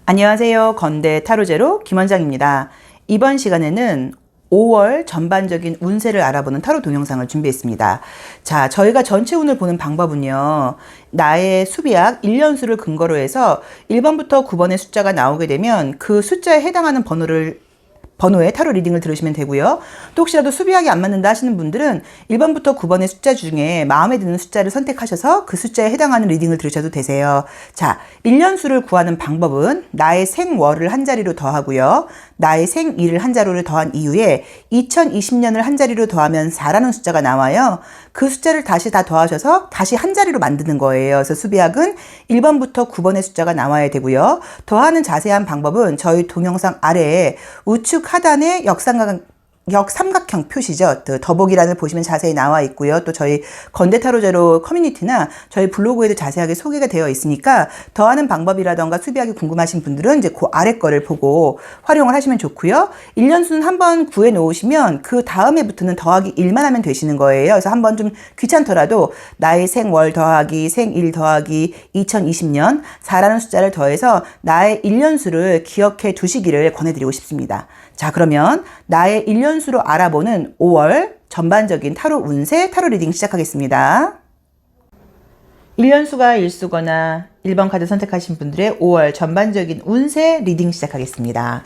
안녕하세요. 건대 타로제로 김원장입니다. 이번 시간에는 5월 전반적인 운세를 알아보는 타로 동영상을 준비했습니다. 자, 저희가 전체 운을 보는 방법은요. 나의 수비약 1년수를 근거로 해서 1번부터 9번의 숫자가 나오게 되면 그 숫자에 해당하는 번호의 타로 리딩을 들으시면 되고요. 또 혹시라도 수비약이 안 맞는다 하시는 분들은 1번부터 9번의 숫자 중에 마음에 드는 숫자를 선택하셔서 그 숫자에 해당하는 리딩을 들으셔도 되세요. 자, 1년수를 구하는 방법은 나의 생월을 한 자리로 더하고요. 나의 생일을 한 자리로 더한 이후에 2020년을 한 자리로 더하면 4라는 숫자가 나와요. 그 숫자를 다시 다 더하셔서 다시 한 자리로 만드는 거예요. 그래서 수비약은 1번부터 9번의 숫자가 나와야 되고요. 더하는 자세한 방법은 저희 동영상 아래에 우측 하단에 역삼각형 표시죠. 더보기란을 보시면 자세히 나와 있고요. 또 저희 건대타로제로 커뮤니티나 저희 블로그에도 자세하게 소개가 되어 있으니까 더하는 방법이라던가 수비하기 궁금하신 분들은 이제 그 아래 거를 보고 활용을 하시면 좋고요. 1년수는 한번 구해 놓으시면 그 다음에부터는 더하기 1만 하면 되시는 거예요. 그래서 한번 좀 귀찮더라도 나의 생월 더하기 생일 더하기 2020년 4라는 숫자를 더해서 나의 1년수를 기억해 두시기를 권해드리고 싶습니다. 자, 그러면 나의 1년수로 알아보는 5월 전반적인 타로 운세 타로 리딩 시작하겠습니다. 1년수가 일수거나 1번 카드 선택하신 분들의 5월 전반적인 운세 리딩 시작하겠습니다.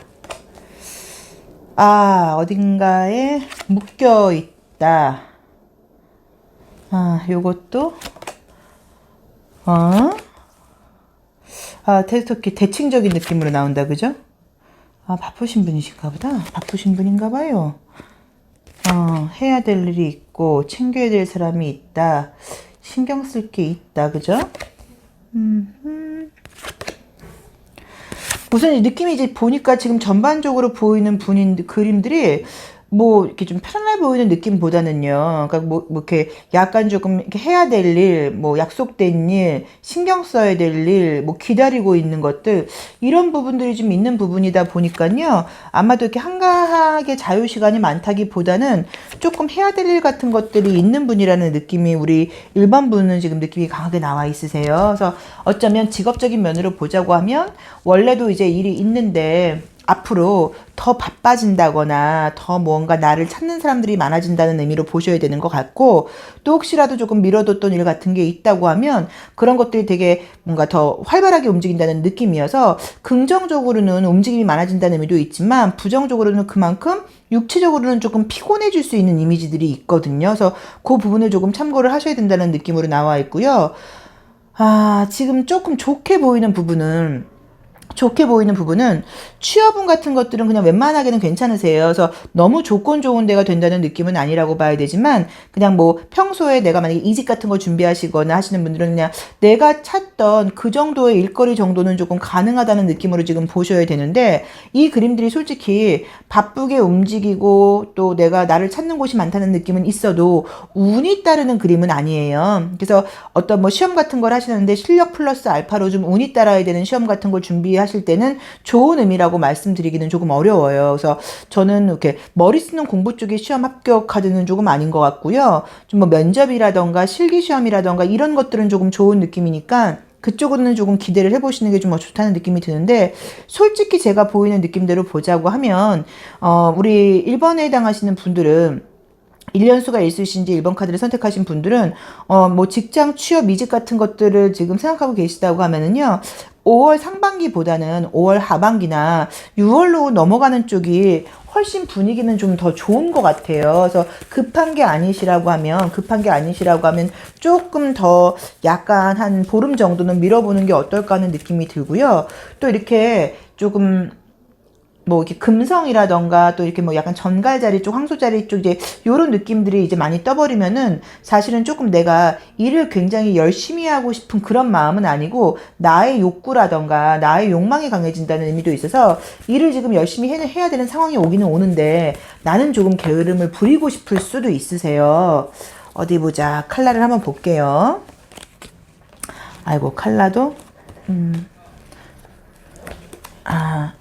어딘가에 묶여 있다. 요것도 되게 대칭적인 느낌으로 나온다, 그죠? 바쁘신 분이신가 보다. 바쁘신 분인가 봐요. 해야 될 일이 있고, 챙겨야 될 사람이 있다. 신경 쓸 게 있다. 그죠? 우선 느낌이 이제 보니까 지금 전반적으로 보이는 그림들이 뭐 이렇게 좀 편안해 보이는 느낌보다는요. 그러니까 뭐 이렇게 약간 조금 이렇게 해야 될 일, 뭐 약속된 일, 신경 써야 될 일, 뭐 기다리고 있는 것들 이런 부분들이 좀 있는 부분이다 보니까요. 아마도 이렇게 한가하게 자유 시간이 많다기보다는 조금 해야 될 일 같은 것들이 있는 분이라는 느낌이 우리 1번 분은 지금 느낌이 강하게 나와 있으세요. 그래서 어쩌면 직업적인 면으로 보자고 하면 원래도 이제 일이 있는데 앞으로 더 바빠진다거나 더 뭔가 나를 찾는 사람들이 많아진다는 의미로 보셔야 되는 것 같고, 또 혹시라도 조금 미뤄뒀던 일 같은 게 있다고 하면 그런 것들이 되게 뭔가 더 활발하게 움직인다는 느낌이어서 긍정적으로는 움직임이 많아진다는 의미도 있지만 부정적으로는 그만큼 육체적으로는 조금 피곤해질 수 있는 이미지들이 있거든요. 그래서 그 부분을 조금 참고를 하셔야 된다는 느낌으로 나와 있고요. 지금 조금 좋게 보이는 부분은 취업운 같은 것들은 그냥 웬만하게는 괜찮으세요. 그래서 너무 조건 좋은 데가 된다는 느낌은 아니라고 봐야 되지만 그냥 뭐 평소에 내가 만약에 이직 같은 거 준비하시거나 하시는 분들은 그냥 내가 찾던 그 정도의 일거리 정도는 조금 가능하다는 느낌으로 지금 보셔야 되는데, 이 그림들이 솔직히 바쁘게 움직이고 또 내가 나를 찾는 곳이 많다는 느낌은 있어도 운이 따르는 그림은 아니에요. 그래서 어떤 뭐 시험 같은 걸 하시는데 실력 플러스 알파로 좀 운이 따라야 되는 시험 같은 걸 준비하실 때는 좋은 의미라고 말씀드리기는 조금 어려워요. 그래서 저는 이렇게 머리 쓰는 공부 쪽에 시험 합격 카드는 조금 아닌 것 같고요. 좀 뭐 면접이라던가 실기 시험이라던가 이런 것들은 조금 좋은 느낌이니까 그쪽으로는 조금 기대를 해보시는 게 좀 좋다는 느낌이 드는데, 솔직히 제가 보이는 느낌대로 보자고 하면 우리 1번에 해당하시는 분들은 1년수가 있으신지 1번 카드를 선택하신 분들은 뭐 직장 취업 이직 같은 것들을 지금 생각하고 계시다고 하면은요, 5월 상반기보다는 5월 하반기나 6월로 넘어가는 쪽이 훨씬 분위기는 좀 더 좋은 것 같아요. 그래서 급한 게 아니시라고 하면 조금 더 약간 한 보름 정도는 밀어보는 게 어떨까 하는 느낌이 들고요. 또 이렇게 조금 뭐 이렇게 금성이라던가 또 이렇게 뭐 약간 전갈자리 쪽, 황소자리 쪽 이제 요런 느낌들이 이제 많이 떠버리면은 사실은 조금 내가 일을 굉장히 열심히 하고 싶은 그런 마음은 아니고 나의 욕구라던가 나의 욕망이 강해진다는 의미도 있어서 일을 지금 열심히 해야 되는 상황이 오기는 오는데 나는 조금 게으름을 부리고 싶을 수도 있으세요. 어디 보자. 칼라를 한번 볼게요. 아이고, 칼라도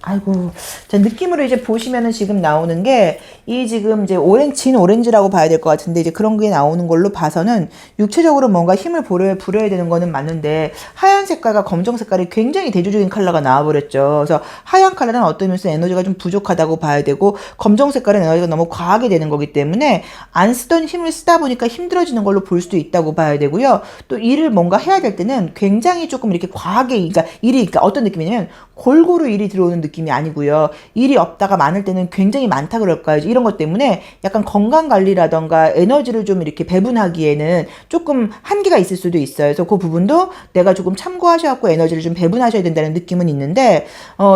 아이고. 자, 느낌으로 이제 보시면은 지금 나오는 게 이 지금 이제 진 오렌지라고 봐야 될 것 같은데 이제 그런 게 나오는 걸로 봐서는 육체적으로 뭔가 힘을 부려야 되는 거는 맞는데 하얀 색깔과 검정 색깔이 굉장히 대조적인 컬러가 나와버렸죠. 그래서 하얀 컬러는 어떤 면에서 에너지가 좀 부족하다고 봐야 되고 검정 색깔은 에너지가 너무 과하게 되는 거기 때문에 안 쓰던 힘을 쓰다 보니까 힘들어지는 걸로 볼 수도 있다고 봐야 되고요. 또 일을 뭔가 해야 될 때는 굉장히 조금 이렇게 과하게 그러니까 어떤 느낌이냐면 골고루 일이 들어오는 느낌이 아니고요. 일이 없다가 많을 때는 굉장히 많다 그럴까요? 이런 것 때문에 약간 건강 관리라던가 에너지를 좀 이렇게 배분하기에는 조금 한계가 있을 수도 있어요. 그래서 그 부분도 내가 조금 참고하셔갖고 에너지를 좀 배분하셔야 된다는 느낌은 있는데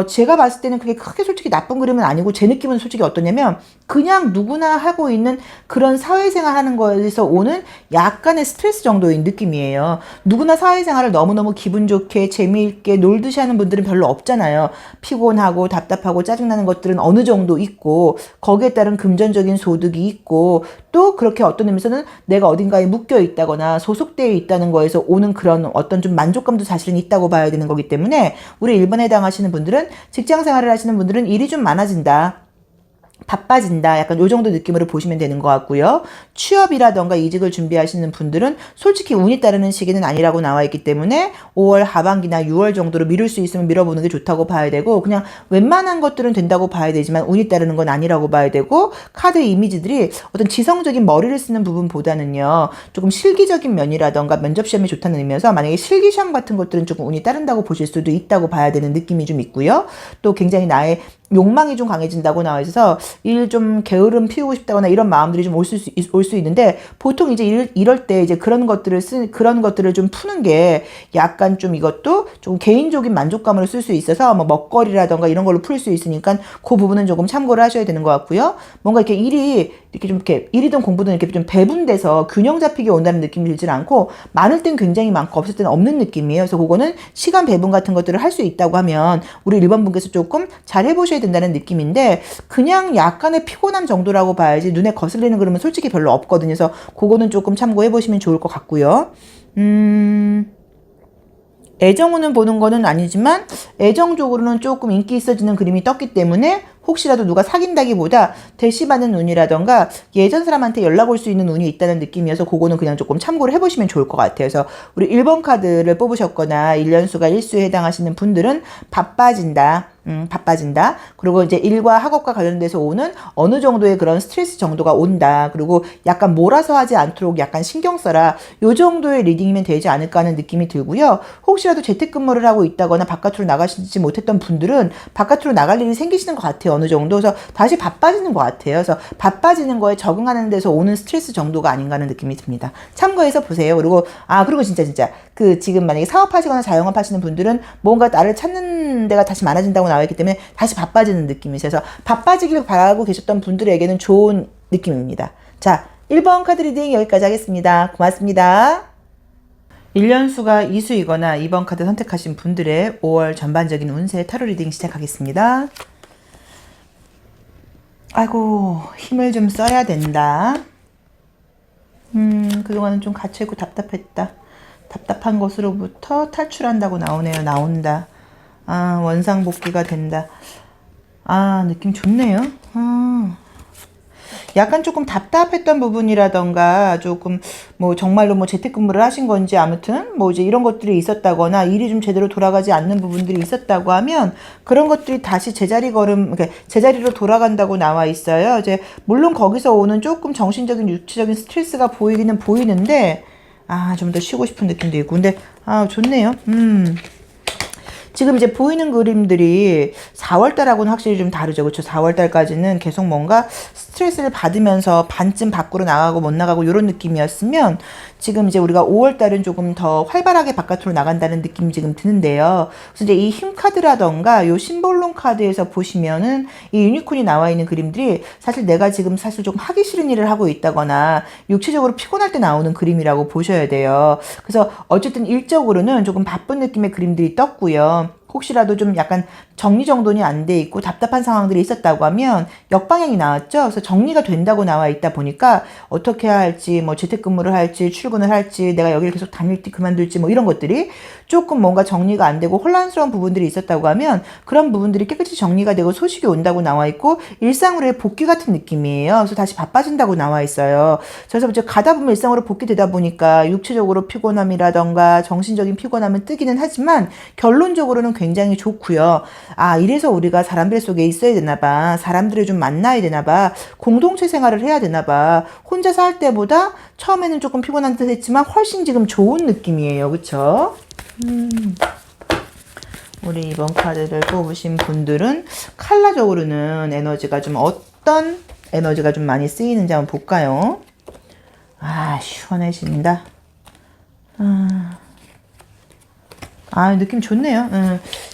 제가 봤을 때는 그게 크게 솔직히 나쁜 그림은 아니고 제 느낌은 솔직히 어떠냐면 그냥 누구나 하고 있는 그런 사회생활 하는 거에서 오는 약간의 스트레스 정도인 느낌이에요. 누구나 사회생활을 너무너무 기분 좋게 재미있게 놀듯이 하는 분들은 별로 없잖아요. 피곤하고 답답하고 짜증나는 것들은 어느 정도 있고 거기에 따른 금전적인 소득이 있고 또 그렇게 어떤 의미에서는 내가 어딘가에 묶여 있다거나 소속되어 있다는 거에서 오는 그런 어떤 좀 만족감도 사실은 있다고 봐야 되는 거기 때문에 우리 1번에 해당하시는 분들은 직장 생활을 하시는 분들은 일이 좀 많아진다. 바빠진다. 약간 요 정도 느낌으로 보시면 되는 것 같고요. 취업이라던가 이직을 준비하시는 분들은 솔직히 운이 따르는 시기는 아니라고 나와 있기 때문에 5월 하반기나 6월 정도로 미룰 수 있으면 미뤄보는 게 좋다고 봐야 되고 그냥 웬만한 것들은 된다고 봐야 되지만 운이 따르는 건 아니라고 봐야 되고 카드 이미지들이 어떤 지성적인 머리를 쓰는 부분보다는요. 조금 실기적인 면이라던가 면접시험이 좋다는 의미여서 만약에 실기시험 같은 것들은 조금 운이 따른다고 보실 수도 있다고 봐야 되는 느낌이 좀 있고요. 또 굉장히 나의 욕망이 좀 강해진다고 나와 있어서 일 좀 게으름 피우고 싶다거나 이런 마음들이 좀 올 수 있는데 보통 이제 이럴 때 이제 그런 것들을 좀 푸는 게 약간 좀 이것도 좀 개인적인 만족감으로 쓸 수 있어서 뭐 먹거리라던가 이런 걸로 풀 수 있으니까 그 부분은 조금 참고를 하셔야 되는 것 같고요. 뭔가 이렇게 일이든 공부든 이렇게 좀 배분돼서 균형 잡히게 온다는 느낌이 들진 않고 많을 땐 굉장히 많고 없을 때는 없는 느낌이에요. 그래서 그거는 시간 배분 같은 것들을 할 수 있다고 하면 우리 1번 분께서 조금 잘 해보셔야 된다는 느낌인데 그냥 약간의 피곤함 정도라고 봐야지 눈에 거슬리는 그러면 솔직히 별로 없거든요. 그래서 그거는 조금 참고해 보시면 좋을 것 같고요. 애정운은 보는 거는 아니지만 애정적으로는 조금 인기 있어지는 그림이 떴기 때문에 혹시라도 누가 사귄다기보다 대시받는 운이라던가 예전 사람한테 연락 올 수 있는 운이 있다는 느낌이어서 그거는 그냥 조금 참고를 해보시면 좋을 것 같아요. 그래서 우리 1번 카드를 뽑으셨거나 1년수가 일수에 해당하시는 분들은 바빠진다. 바빠진다. 그리고 이제 일과 학업과 관련돼서 오는 어느 정도의 그런 스트레스 정도가 온다. 그리고 약간 몰아서 하지 않도록 약간 신경 써라. 요 정도의 리딩이면 되지 않을까 하는 느낌이 들고요. 혹시라도 재택근무를 하고 있다거나 바깥으로 나가시지 못했던 분들은 바깥으로 나갈 일이 생기시는 것 같아요. 어느 정도. 그래서 다시 바빠지는 것 같아요. 그래서 바빠지는 거에 적응하는 데서 오는 스트레스 정도가 아닌가 하는 느낌이 듭니다. 참고해서 보세요. 그리고 진짜 지금 만약에 사업하시거나 자영업 하시는 분들은 뭔가 나를 찾는 데가 다시 많아진다고 나와 있기 때문에 다시 바빠지는 느낌이 있어서 바빠지길 바라고 계셨던 분들에게는 좋은 느낌입니다. 자, 1번 카드 리딩 여기까지 하겠습니다. 고맙습니다. 1년수가 이수이거나 2번 카드 선택하신 분들의 5월 전반적인 운세 타로 리딩 시작하겠습니다. 아이고, 힘을 좀 써야 된다. 그동안은 좀 갇혀있고 답답했다. 답답한 것으로부터 탈출한다고 나오네요. 나온다. 원상복귀가 된다. 느낌 좋네요. 약간 조금 답답했던 부분이라던가 조금 정말로 재택근무를 하신 건지 아무튼 이제 이런 것들이 있었다거나 일이 좀 제대로 돌아가지 않는 부분들이 있었다고 하면 그런 것들이 다시 제자리로 돌아간다고 나와 있어요. 이제 물론 거기서 오는 조금 정신적인 육체적인 스트레스가 보이기는 보이는데 좀 더 쉬고 싶은 느낌도 있고 근데 좋네요. 지금 이제 보이는 그림들이 4월달하고는 확실히 좀 다르죠. 그렇죠? 4월달까지는 계속 뭔가 스트레스를 받으면서 반쯤 밖으로 나가고 못 나가고 이런 느낌이었으면 지금 이제 우리가 5월달은 조금 더 활발하게 바깥으로 나간다는 느낌이 지금 드는데요. 그래서 이제 이 힘 카드라던가 요 심볼론 카드에서 보시면은 이 유니콘이 나와 있는 그림들이 사실 내가 지금 좀 하기 싫은 일을 하고 있다거나 육체적으로 피곤할 때 나오는 그림이라고 보셔야 돼요. 그래서 어쨌든 일적으로는 조금 바쁜 느낌의 그림들이 떴고요. 혹시라도 좀 약간 정리정돈이 안 돼 있고 답답한 상황들이 있었다고 하면 역방향이 나왔죠. 그래서 정리가 된다고 나와 있다 보니까 어떻게 해야 할지, 뭐 재택근무를 할지, 출근을 할지, 내가 여기를 계속 다닐지 그만둘지 뭐 이런 것들이 조금 뭔가 정리가 안 되고 혼란스러운 부분들이 있었다고 하면 그런 부분들이 깨끗이 정리가 되고 소식이 온다고 나와 있고 일상으로의 복귀 같은 느낌이에요. 그래서 다시 바빠진다고 나와 있어요. 그래서 이제 가다 보면 일상으로 복귀되다 보니까 육체적으로 피곤함이라던가 정신적인 피곤함은 뜨기는 하지만 결론적으로는 굉장히 좋고요. 아, 이래서 우리가 사람들 속에 있어야 되나 봐. 사람들을 좀 만나야 되나 봐. 공동체 생활을 해야 되나 봐. 혼자서 할 때보다 처음에는 조금 피곤한 듯 했지만 훨씬 지금 좋은 느낌이에요. 그쵸? 우리 이번 카드를 뽑으신 분들은 컬러적으로는 에너지가 좀 어떤 에너지가 좀 많이 쓰이는지 한번 볼까요? 아, 시원해진다. 느낌 좋네요.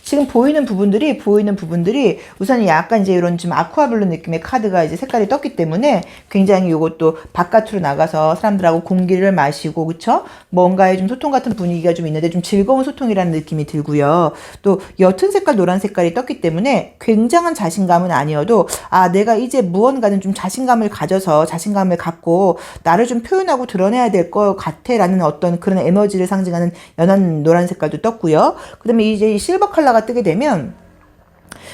지금 보이는 부분들이 우선 약간 이제 이런 좀 아쿠아블루 느낌의 카드가 이제 색깔이 떴기 때문에 굉장히 요것도 바깥으로 나가서 사람들하고 공기를 마시고, 그쵸? 뭔가의 좀 소통 같은 분위기가 좀 있는데 좀 즐거운 소통이라는 느낌이 들고요. 또 옅은 색깔, 노란 색깔이 떴기 때문에 굉장한 자신감은 아니어도 아, 내가 이제 무언가는 좀 자신감을 가져서 자신감을 갖고 나를 좀 표현하고 드러내야 될 것 같아 라는 어떤 그런 에너지를 상징하는 연한 노란 색깔도 떴고요. 그 다음에 이제 이 실버 컬러가 뜨게 되면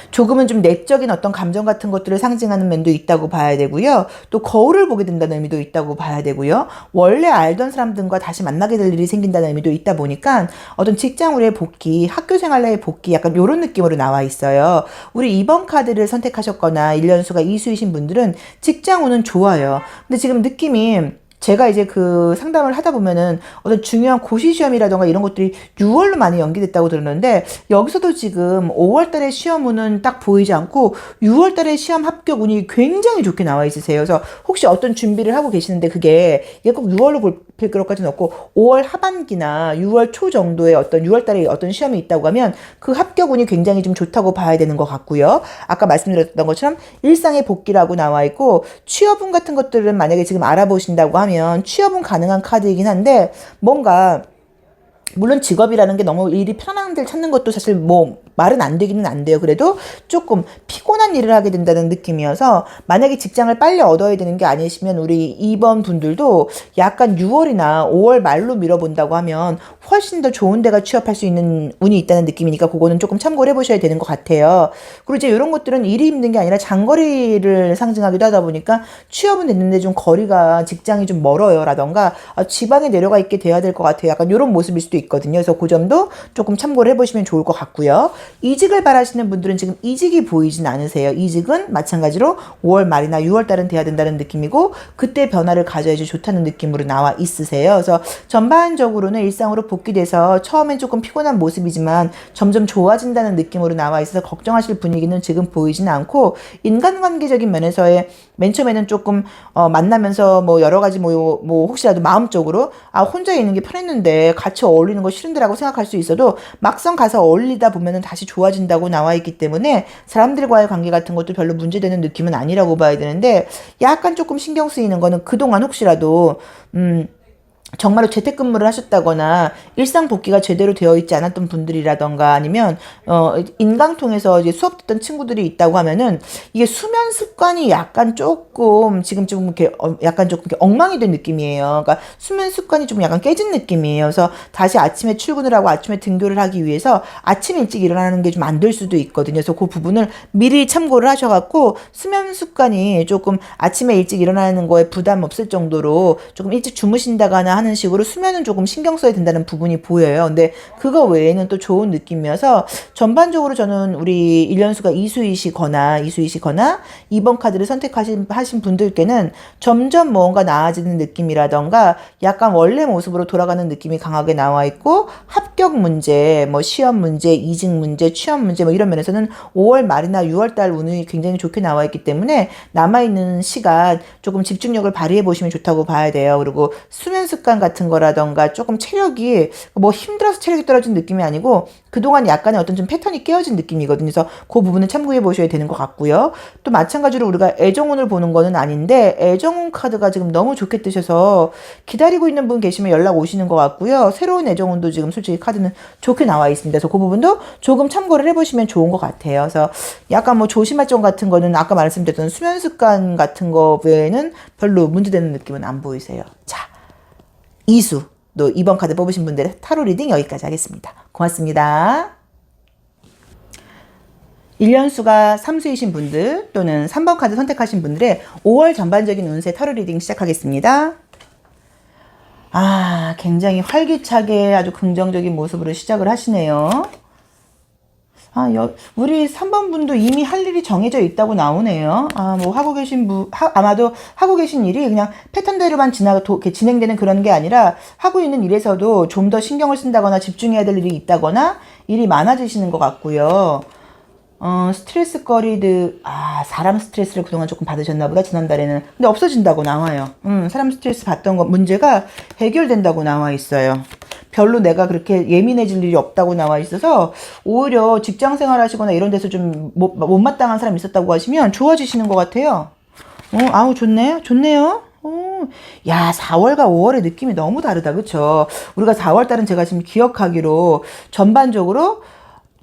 조금은 좀 내적인 어떤 감정 같은 것들을 상징하는 면도 있다고 봐야 되고요. 또 거울을 보게 된다는 의미도 있다고 봐야 되고요. 원래 알던 사람들과 다시 만나게 될 일이 생긴다는 의미도 있다 보니까 어떤 직장으로의 복귀, 학교 생활로의 복귀 약간 이런 느낌으로 나와 있어요. 우리 2번 카드를 선택하셨거나 1년수가 이수이신 분들은 직장운은 좋아요. 근데 지금 느낌이 제가 이제 그 상담을 하다 보면은 어떤 중요한 고시 시험이라던가 이런 것들이 6월로 많이 연기됐다고 들었는데 여기서도 지금 5월 달에 시험운은 딱 보이지 않고 6월 달에 시험 합격 운이 굉장히 좋게 나와 있으세요. 그래서 혹시 어떤 준비를 하고 계시는데 그게 이게 꼭 6월로 볼 것까지는 없고 5월 하반기나 6월 초 정도에 어떤 6월 달에 어떤 시험이 있다고 하면 그 합격 운이 굉장히 좀 좋다고 봐야 되는 것 같고요. 아까 말씀드렸던 것처럼 일상의 복귀라고 나와 있고 취업운 같은 것들은 만약에 지금 알아보신다고 하면 취업은 가능한 카드이긴 한데 뭔가 물론 직업이라는 게 너무 일이 편한 데를 찾는 것도 사실 뭐 말은 안 되기는 안 돼요. 그래도 조금 피곤한 일을 하게 된다는 느낌이어서 만약에 직장을 빨리 얻어야 되는 게 아니시면 우리 2번 분들도 약간 6월이나 5월 말로 밀어본다고 하면 훨씬 더 좋은 데가 취업할 수 있는 운이 있다는 느낌이니까 그거는 조금 참고를 해보셔야 되는 것 같아요. 그리고 이제 이런 것들은 일이 힘든 게 아니라 장거리를 상징하기도 하다 보니까 취업은 됐는데 좀 거리가 직장이 좀 멀어요 라던가 지방에 내려가 있게 돼야 될 것 같아요. 약간 이런 모습일 수도 있거든요. 그래서 그 점도 조금 참고를 해보시면 좋을 것 같고요. 이직을 바라시는 분들은 지금 이직이 보이진 않으세요. 이직은 마찬가지로 5월 말이나 6월 달은 돼야 된다는 느낌이고 그때 변화를 가져야지 좋다는 느낌으로 나와 있으세요. 그래서 전반적으로는 일상으로 복귀돼서 처음엔 조금 피곤한 모습이지만 점점 좋아진다는 느낌으로 나와 있어서 걱정하실 분위기는 지금 보이진 않고 인간관계적인 면에서의 맨 처음에는 조금 만나면서 뭐 여러 가지 뭐 혹시라도 마음적으로 혼자 있는 게 편했는데 같이 어울리는 거 싫은데라고 생각할 수 있어도 막상 가서 어울리다 보면은 다시 좋아진다고 나와 있기 때문에 사람들과의 관계 같은 것도 별로 문제되는 느낌은 아니라고 봐야 되는데 약간 조금 신경 쓰이는 거는 그동안 혹시라도 정말로 재택근무를 하셨다거나 일상 복귀가 제대로 되어 있지 않았던 분들이라던가 아니면 인강 통해서 이제 수업 듣던 친구들이 있다고 하면은 이게 수면 습관이 약간 조금 지금 좀 이렇게 약간 조금 이렇게 엉망이 된 느낌이에요. 그러니까 수면 습관이 좀 약간 깨진 느낌이에요. 그래서 다시 아침에 출근을 하고 아침에 등교를 하기 위해서 아침 일찍 일어나는 게 좀 안 될 수도 있거든요. 그래서 그 부분을 미리 참고를 하셔갖고 수면 습관이 조금 아침에 일찍 일어나는 거에 부담 없을 정도로 조금 일찍 주무신다거나 하는 식으로 수면은 조금 신경 써야 된다는 부분이 보여요. 근데 그거 외에는 또 좋은 느낌이어서 전반적으로 저는 우리 1년수가 이수이시거나 2번 카드를 선택하신 분들께는 점점 뭔가 나아지는 느낌이라던가 약간 원래 모습으로 돌아가는 느낌이 강하게 나와 있고 합격 문제, 뭐 시험 문제, 이직 문제, 취업 문제 뭐 이런 면에서는 5월 말이나 6월 달 운이 굉장히 좋게 나와 있기 때문에 남아있는 시간 조금 집중력을 발휘해 보시면 좋다고 봐야 돼요. 그리고 수면 습관 식습관 같은 거라던가 조금 체력이 뭐 힘들어서 체력이 떨어진 느낌이 아니고 그동안 약간의 어떤 좀 패턴이 깨어진 느낌이거든요. 그래서 그 부분은 참고해 보셔야 되는 것 같고요. 또 마찬가지로 우리가 애정운을 보는 거는 아닌데 애정운 카드가 지금 너무 좋게 뜨셔서 기다리고 있는 분 계시면 연락 오시는 것 같고요. 새로운 애정운도 지금 솔직히 카드는 좋게 나와 있습니다. 그래서 그 부분도 조금 참고를 해보시면 좋은 것 같아요. 그래서 약간 뭐 조심할 점 같은 거는 아까 말씀드렸던 수면 습관 같은 거 외에는 별로 문제되는 느낌은 안 보이세요. 자, 이수. 또 이번 카드 뽑으신 분들의 타로 리딩 여기까지 하겠습니다. 고맙습니다. 1년수가 3수이신 분들 또는 3번 카드 선택하신 분들의 5월 전반적인 운세 타로 리딩 시작하겠습니다. 굉장히 활기차게 아주 긍정적인 모습으로 시작을 하시네요. 우리 3번 분도 이미 할 일이 정해져 있다고 나오네요. 뭐 하고 계신 아마도 하고 계신 일이 그냥 패턴대로만 진행되는 그런 게 아니라 하고 있는 일에서도 좀 더 신경을 쓴다거나 집중해야 될 일이 있다거나 일이 많아지시는 것 같고요. 사람 스트레스를 그동안 조금 받으셨나 보다, 지난달에는. 근데 없어진다고 나와요. 사람 스트레스 받던 문제가 해결된다고 나와 있어요. 별로 내가 그렇게 예민해질 일이 없다고 나와 있어서 오히려 직장 생활 하시거나 이런 데서 좀 못마땅한 사람이 있었다고 하시면 좋아지시는 것 같아요. 좋네요. 좋네요. 야, 4월과 5월의 느낌이 너무 다르다. 그쵸? 우리가 4월달은 제가 지금 기억하기로 전반적으로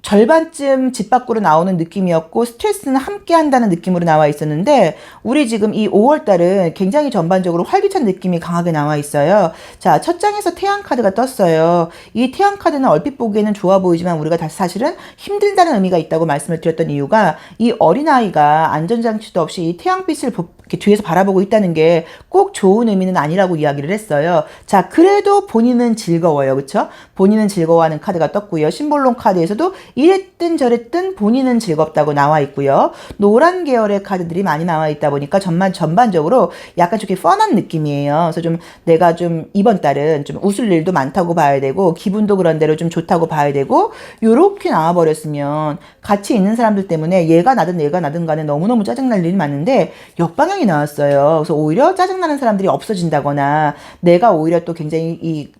절반쯤 집 밖으로 나오는 느낌이었고 스트레스는 함께 한다는 느낌으로 나와 있었는데 우리 지금 이 5월달은 굉장히 전반적으로 활기찬 느낌이 강하게 나와 있어요. 자, 첫 장에서 태양 카드가 떴어요. 이 태양 카드는 얼핏 보기에는 좋아 보이지만 우리가 사실은 힘들다는 의미가 있다고 말씀을 드렸던 이유가 이 어린아이가 안전장치도 없이 이 태양빛을 이렇게 뒤에서 바라보고 있다는 게 꼭 좋은 의미는 아니라고 이야기를 했어요. 자, 그래도 본인은 즐거워요. 그쵸? 본인은 즐거워하는 카드가 떴고요. 심볼론 카드에서도 이랬든 저랬든 본인은 즐겁다고 나와 있고요. 노란 계열의 카드들이 많이 나와 있다 보니까 전반적으로 약간 좀 이렇게 펀한 느낌이에요. 그래서 좀 내가 좀 이번 달은 좀 웃을 일도 많다고 봐야 되고 기분도 그런 대로 좀 좋다고 봐야 되고 요렇게 나와버렸으면 같이 있는 사람들 때문에 얘가 나든 간에 너무너무 짜증날 일이 많은데 역방향이 나왔어요. 그래서 오히려 짜증나는 사람들이 없어진다거나 내가 오히려 또 굉장히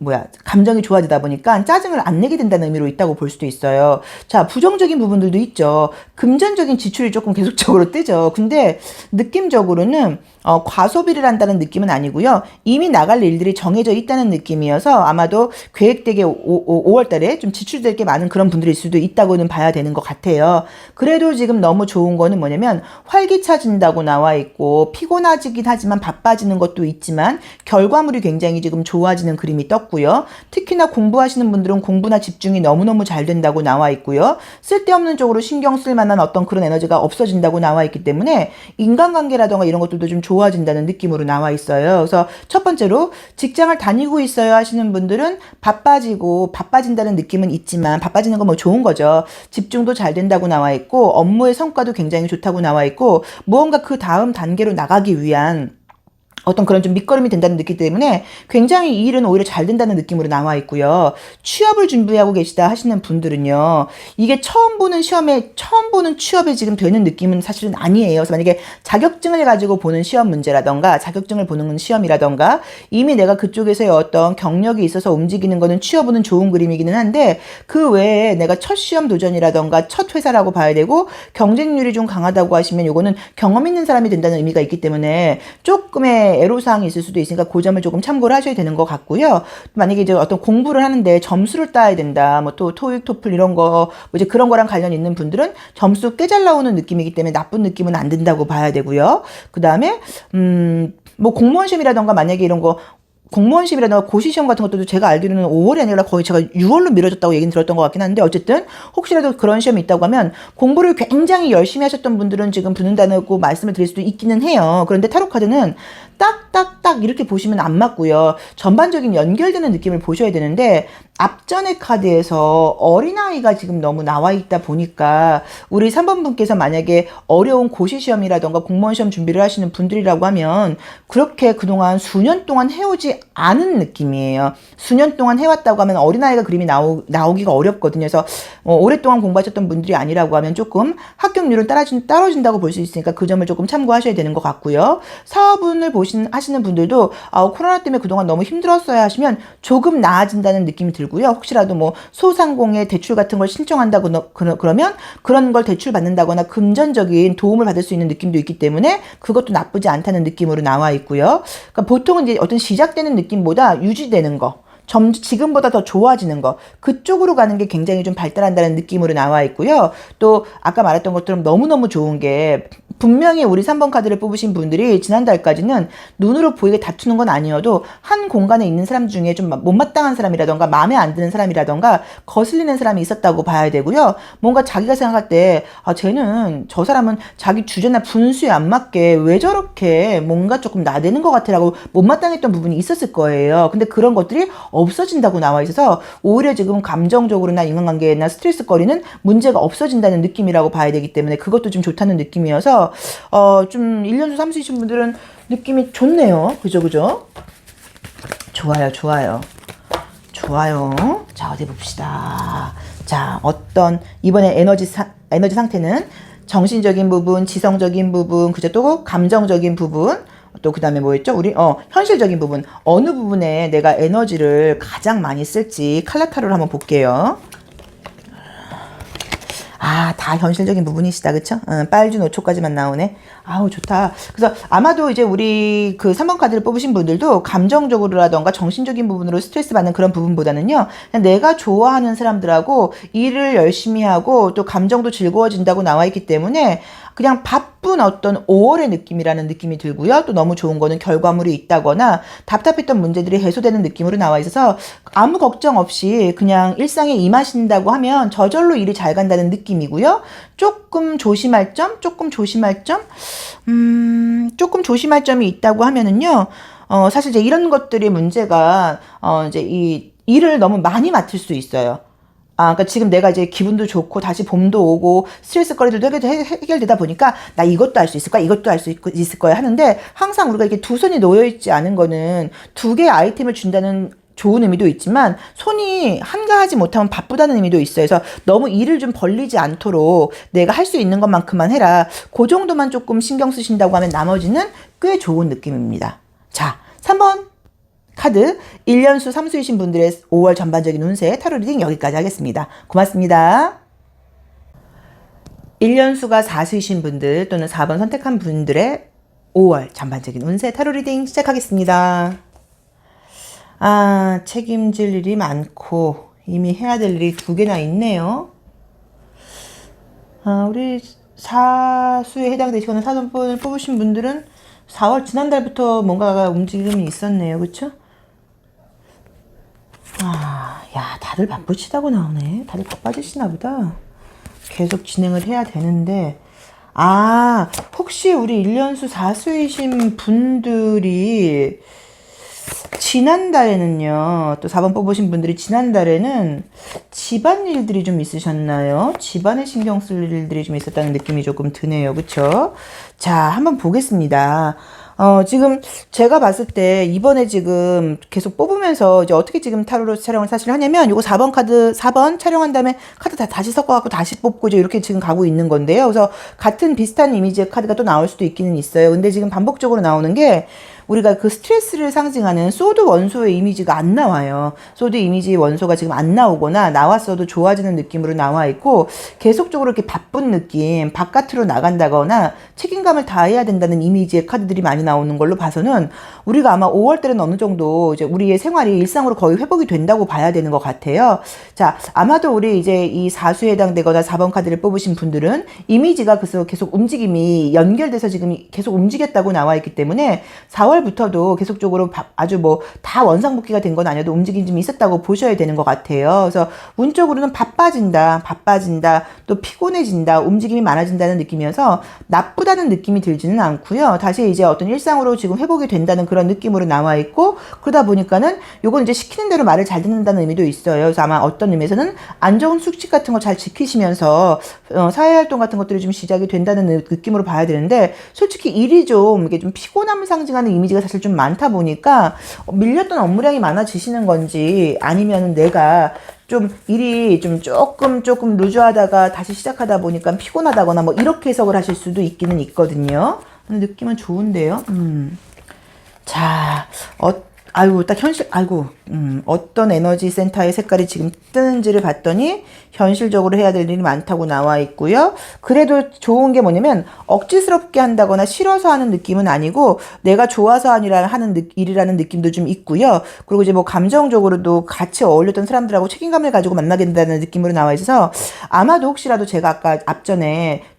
감정이 좋아지다 보니까 짜증을 안 내게 된다는 의미로 있다고 볼 수도 있어요. 자, 부정적인 부분들도 있죠. 금전적인 지출이 조금 계속적으로 뜨죠. 근데 느낌적으로는 과소비를 한다는 느낌은 아니고요. 이미 나갈 일들이 정해져 있다는 느낌이어서 아마도 계획되게 5월 달에 좀 지출될 게 많은 그런 분들일 수도 있다고는 봐야 되는 것 같아요. 그래도 지금 너무 좋은 거는 뭐냐면 활기차진다고 나와 있고 피곤하긴 하지만 바빠지는 것도 있지만 결과물이 굉장히 지금 좋아지는 그림이 떴고요. 특히나 공부하시는 분들은 공부나 집중이 너무너무 잘 된다고 나와 있고요. 쓸데없는 쪽으로 신경 쓸 만한 어떤 그런 에너지가 없어진다고 나와 있기 때문에 인간관계라던가 이런 것들도 좀 좋아진다는 느낌으로 나와 있어요. 그래서 첫 번째로 직장을 다니고 있어요 하시는 분들은 바빠진다는 느낌은 있지만 바빠지는 건 뭐 좋은 거죠. 집중도 잘 된다고 나와 있고 업무의 성과도 굉장히 좋다고 나와 있고 무언가 그 다음 단계로 나가기 위한 어떤 그런 좀 밑거름이 된다는 느낌 때문에 굉장히 이 일은 오히려 잘 된다는 느낌으로 나와 있고요. 취업을 준비하고 계시다 하시는 분들은요. 이게 처음 보는 취업에 지금 되는 느낌은 사실은 아니에요. 그래서 만약에 자격증을 가지고 보는 시험 문제라던가 자격증을 보는 시험이라던가 이미 내가 그쪽에서의 어떤 경력이 있어서 움직이는 거는 취업은 좋은 그림이기는 한데 그 외에 내가 첫 시험 도전이라던가 첫 회사라고 봐야 되고 경쟁률이 좀 강하다고 하시면 요거는 경험 있는 사람이 된다는 의미가 있기 때문에 조금의 애로사항이 있을 수도 있으니까 그 점을 조금 참고를 하셔야 되는 것 같고요. 만약에 이제 어떤 공부를 하는데 점수를 따야 된다. 뭐 또 토익, 토플 이런 거, 뭐 이제 그런 거랑 관련 있는 분들은 점수 꽤 잘 나오는 느낌이기 때문에 나쁜 느낌은 안 든다고 봐야 되고요. 그 다음에, 뭐 공무원 시험이라던가 만약에 이런 거 공무원 시험이라든가 고시시험 같은 것도 제가 알기로는 5월이 아니라 거의 제가 6월로 미뤄졌다고 얘기는 들었던 것 같긴 한데 어쨌든 혹시라도 그런 시험이 있다고 하면 공부를 굉장히 열심히 하셨던 분들은 지금 붙는다고 말씀을 드릴 수도 있기는 해요. 그런데 타로카드는 딱딱딱 이렇게 보시면 안 맞고요. 전반적인 연결되는 느낌을 보셔야 되는데 앞전의 카드에서 어린아이가 지금 너무 나와 있다 보니까 우리 3번 분께서 만약에 어려운 고시시험이라던가 공무원 시험 준비를 하시는 분들이라고 하면 그렇게 그동안 수년 동안 해오지 않은 느낌이에요. 수년 동안 해왔다고 하면 어린아이가 그림이 나오기가 어렵거든요. 그래서 오랫동안 공부하셨던 분들이 아니라고 하면 조금 합격률은 떨어진다고 볼 수 있으니까 그 점을 조금 참고하셔야 되는 것 같고요. 사업운을 보시는 하시는 분들도 코로나 때문에 그동안 너무 힘들었어요 하시면 조금 나아진다는 느낌이 들고요. 혹시라도 뭐 소상공인 대출 같은 걸 신청한다고 그러면 그런 걸 대출 받는다거나 금전적인 도움을 받을 수 있는 느낌도 있기 때문에 그것도 나쁘지 않다는 느낌으로 나와 있고요. 그러니까 보통은 이제 어떤 시작되는 느낌보다 유지되는 거, 지금보다 더 좋아지는 거, 그쪽으로 가는 게 굉장히 좀 발달한다는 느낌으로 나와 있고요. 또 아까 말했던 것처럼 너무너무 좋은 게 분명히 우리 3번 카드를 뽑으신 분들이 지난달까지는 눈으로 보이게 다투는 건 아니어도 한 공간에 있는 사람 중에 좀 못마땅한 사람이라던가 마음에 안 드는 사람이라던가 거슬리는 사람이 있었다고 봐야 되고요. 뭔가 자기가 생각할 때 저 사람은 자기 주제나 분수에 안 맞게 왜 저렇게 뭔가 조금 나대는 것 같아라고 못마땅했던 부분이 있었을 거예요. 근데 그런 것들이 없어진다고 나와 있어서 오히려 지금 감정적으로나 인간관계나 스트레스거리는 문제가 없어진다는 느낌이라고 봐야 되기 때문에 그것도 좀 좋다는 느낌이어서 좀 1년수 3수이신 분들은 느낌이 좋네요. 그죠? 좋아요. 자, 어디 봅시다. 자, 이번에 에너지 상태는 정신적인 부분, 지성적인 부분, 그죠? 또 감정적인 부분, 또 그 다음에 뭐였죠? 현실적인 부분. 어느 부분에 내가 에너지를 가장 많이 쓸지 칼라타로를 한번 볼게요. 다 현실적인 부분이시다. 그쵸? 빨주 노초까지만 나오네. 아우, 좋다. 그래서 아마도 이제 우리 그 3번 카드를 뽑으신 분들도 감정적으로라던가 정신적인 부분으로 스트레스 받는 그런 부분보다는요, 그냥 내가 좋아하는 사람들하고 일을 열심히 하고 또 감정도 즐거워진다고 나와 있기 때문에 그냥 바쁜 어떤 5월의 느낌이라는 느낌이 들고요. 또 너무 좋은 거는 결과물이 있다거나 답답했던 문제들이 해소되는 느낌으로 나와 있어서 아무 걱정 없이 그냥 일상에 임하신다고 하면 저절로 일이 잘 간다는 느낌이고요. 조금 조심할 점이 있다고 하면은요. 사실 이제 이런 것들이 문제가 이제 이 일을 너무 많이 맡을 수 있어요. 그러니까 지금 내가 이제 기분도 좋고 다시 봄도 오고 스트레스 거리들도 해결되다 보니까 나 이것도 할 수 있을 거야, 이것도 할 수 있을 거야 하는데 항상 우리가 이렇게 두 손이 놓여 있지 않은 거는 두 개의 아이템을 준다는 좋은 의미도 있지만 손이 한가하지 못하면 바쁘다는 의미도 있어요. 그래서 너무 일을 좀 벌리지 않도록 내가 할 수 있는 것만큼만 해라. 그 정도만 조금 신경 쓰신다고 하면 나머지는 꽤 좋은 느낌입니다. 자, 3번 카드 1년수 3수이신 분들의 5월 전반적인 운세 타로 리딩 여기까지 하겠습니다. 고맙습니다. 1년수가 4수이신 분들 또는 4번 선택한 분들의 5월 전반적인 운세 타로 리딩 시작하겠습니다. 책임질 일이 많고 이미 해야 될 일이 2개나 있네요. 우리 4수에 해당되시거나 4번을 뽑으신 분들은 4월 지난달부터 뭔가가 움직임이 있었네요. 그쵸? 다들 바쁘시다고 나오네. 다들 바빠지시나 보다. 계속 진행을 해야 되는데 혹시 우리 1년수 4수이신 분들이 지난달에는요, 또 4번 뽑으신 분들이 지난달에는 집안일들이 좀 있으셨나요? 집안에 신경 쓸 일들이 좀 있었다는 느낌이 조금 드네요. 그쵸? 자, 한번 보겠습니다. 지금 제가 봤을 때 이번에 지금 계속 뽑으면서 이제 어떻게 지금 타로로 촬영을 사실 하냐면 요거 4번 촬영한 다음에 카드 다시 섞어갖고 다시 뽑고 이제 이렇게 지금 가고 있는 건데요. 그래서 같은 비슷한 이미지의 카드가 또 나올 수도 있기는 있어요. 근데 지금 반복적으로 나오는 게 우리가 그 스트레스를 상징하는 소드 원소의 이미지가 안 나와요. 소드 이미지 원소가 지금 안 나오거나 나왔어도 좋아지는 느낌으로 나와 있고 계속적으로 이렇게 바쁜 느낌, 바깥으로 나간다거나 책임감을 다해야 된다는 이미지의 카드들이 많이 나오는 걸로 봐서는 우리가 아마 5월 달에는 어느 정도 이제 우리의 생활이 일상으로 거의 회복이 된다고 봐야 되는 것 같아요. 자, 아마도 우리 이제 이 4수에 해당되거나 4번 카드를 뽑으신 분들은 이미지가 그래서 계속 움직임이 연결돼서 지금 계속 움직였다고 나와 있기 때문에 4월부터도 계속적으로 아주 뭐 다 원상복귀가 된 건 아니어도 움직임이 좀 있었다고 보셔야 되는 것 같아요. 그래서 운적으로는 바빠진다, 또 피곤해진다, 움직임이 많아진다는 느낌이어서 나쁘다는 느낌이 들지는 않고요. 다시 이제 어떤 일상으로 지금 회복이 된다는 그런 느낌으로 나와 있고, 그러다 보니까는 요건 이제 시키는 대로 말을 잘 듣는다는 의미도 있어요. 그래서 아마 어떤 의미에서는 안 좋은 수칙 같은 거 잘 지키시면서 사회활동 같은 것들이 좀 시작이 된다는 느낌으로 봐야 되는데, 솔직히 일이 좀 이게 좀 피곤함을 상징하는 이미지가 사실 좀 많다 보니까 밀렸던 업무량이 많아지시는 건지, 아니면 내가 좀 일이 좀 조금 루즈하다가 다시 시작하다 보니까 피곤하다거나 뭐 이렇게 해석을 하실 수도 있기는 있거든요. 느낌은 좋은데요. 자, 아이고, 딱 아이고, 어떤 에너지 센터의 색깔이 지금 뜨는지를 봤더니 현실적으로 해야 될 일이 많다고 나와 있고요. 그래도 좋은 게 뭐냐면 억지스럽게 한다거나 싫어서 하는 느낌은 아니고 내가 좋아서 하는 일이라는 느낌도 좀 있고요. 그리고 이제 뭐 감정적으로도 같이 어울렸던 사람들하고 책임감을 가지고 만나게 된다는 느낌으로 나와 있어서 아마도 혹시라도 제가 아까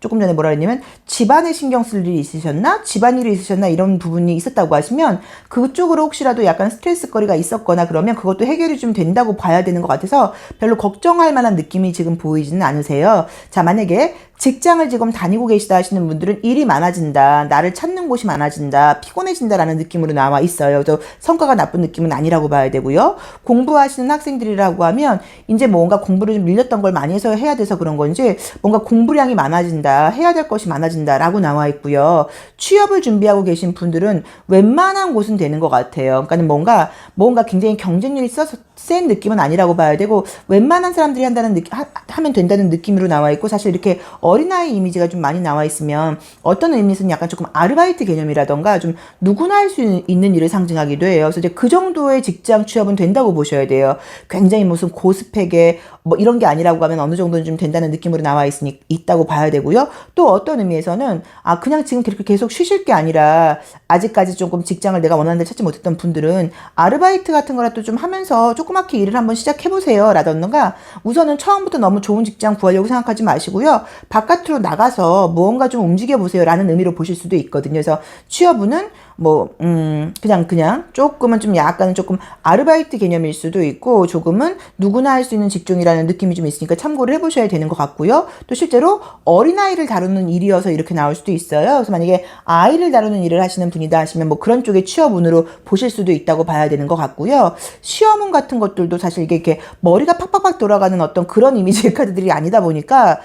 조금 전에 뭐라 했냐면 집안에 신경 쓸 일이 있으셨나? 집안일이 있으셨나? 이런 부분이 있었다고 하시면 그쪽으로 혹시라도 약간 스트레스거리가 있었거나 그러면 그것도 해결이 좀 된다고 봐야 되는 것 같아서 별로 걱정할 만한 느낌이 지금 보이지는 않으세요. 자, 만약에 직장을 지금 다니고 계시다 하시는 분들은 일이 많아진다, 나를 찾는 곳이 많아진다, 피곤해진다라는 느낌으로 나와 있어요. 그래서 성과가 나쁜 느낌은 아니라고 봐야 되고요. 공부하시는 학생들이라고 하면 이제 뭔가 공부를 좀 밀렸던 걸 많이 해서 해야 돼서 그런 건지 뭔가 공부량이 많아진다, 해야 될 것이 많아진다라고 나와 있고요. 취업을 준비하고 계신 분들은 웬만한 곳은 되는 것 같아요. 그러니까 뭔가 굉장히 경쟁률이 센 느낌은 아니라고 봐야 되고 웬만한 사람들이 하면 된다는 느낌으로 나와 있고 사실 이렇게 어린아이 이미지가 좀 많이 나와 있으면 어떤 의미에서는 약간 조금 아르바이트 개념이라던가 좀 누구나 할 수 있는 일을 상징하기도 해요. 그래서 이제 그 정도의 직장 취업은 된다고 보셔야 돼요. 굉장히 무슨 고스펙에 뭐 이런 게 아니라고 하면 어느 정도는 좀 된다는 느낌으로 나와 있다고 봐야 되고요. 또 어떤 의미에서는 그냥 지금 그렇게 계속 쉬실 게 아니라 아직까지 조금 직장을 내가 원하는 데 찾지 못했던 분들은 아르바이트 같은 거라도 좀 하면서 조그맣게 일을 한번 시작해보세요 라던가 우선은 처음부터 너무 좋은 직장 구하려고 생각하지 마시고요. 바깥으로 나가서 무언가 좀 움직여보세요 라는 의미로 보실 수도 있거든요. 그래서 취업운은 그냥 조금은 좀 약간은 조금 아르바이트 개념일 수도 있고 조금은 누구나 할 수 있는 직종이라는 느낌이 좀 있으니까 참고를 해보셔야 되는 것 같고요. 또 실제로 어린아이를 다루는 일이어서 이렇게 나올 수도 있어요. 그래서 만약에 아이를 다루는 일을 하시는 분이다 하시면 뭐 그런 쪽의 취업운으로 보실 수도 있다고 봐야 되는 것 같고요. 시험운 같은 것들도 사실 이게 이렇게 머리가 팍팍팍 돌아가는 어떤 그런 이미지의 카드들이 아니다 보니까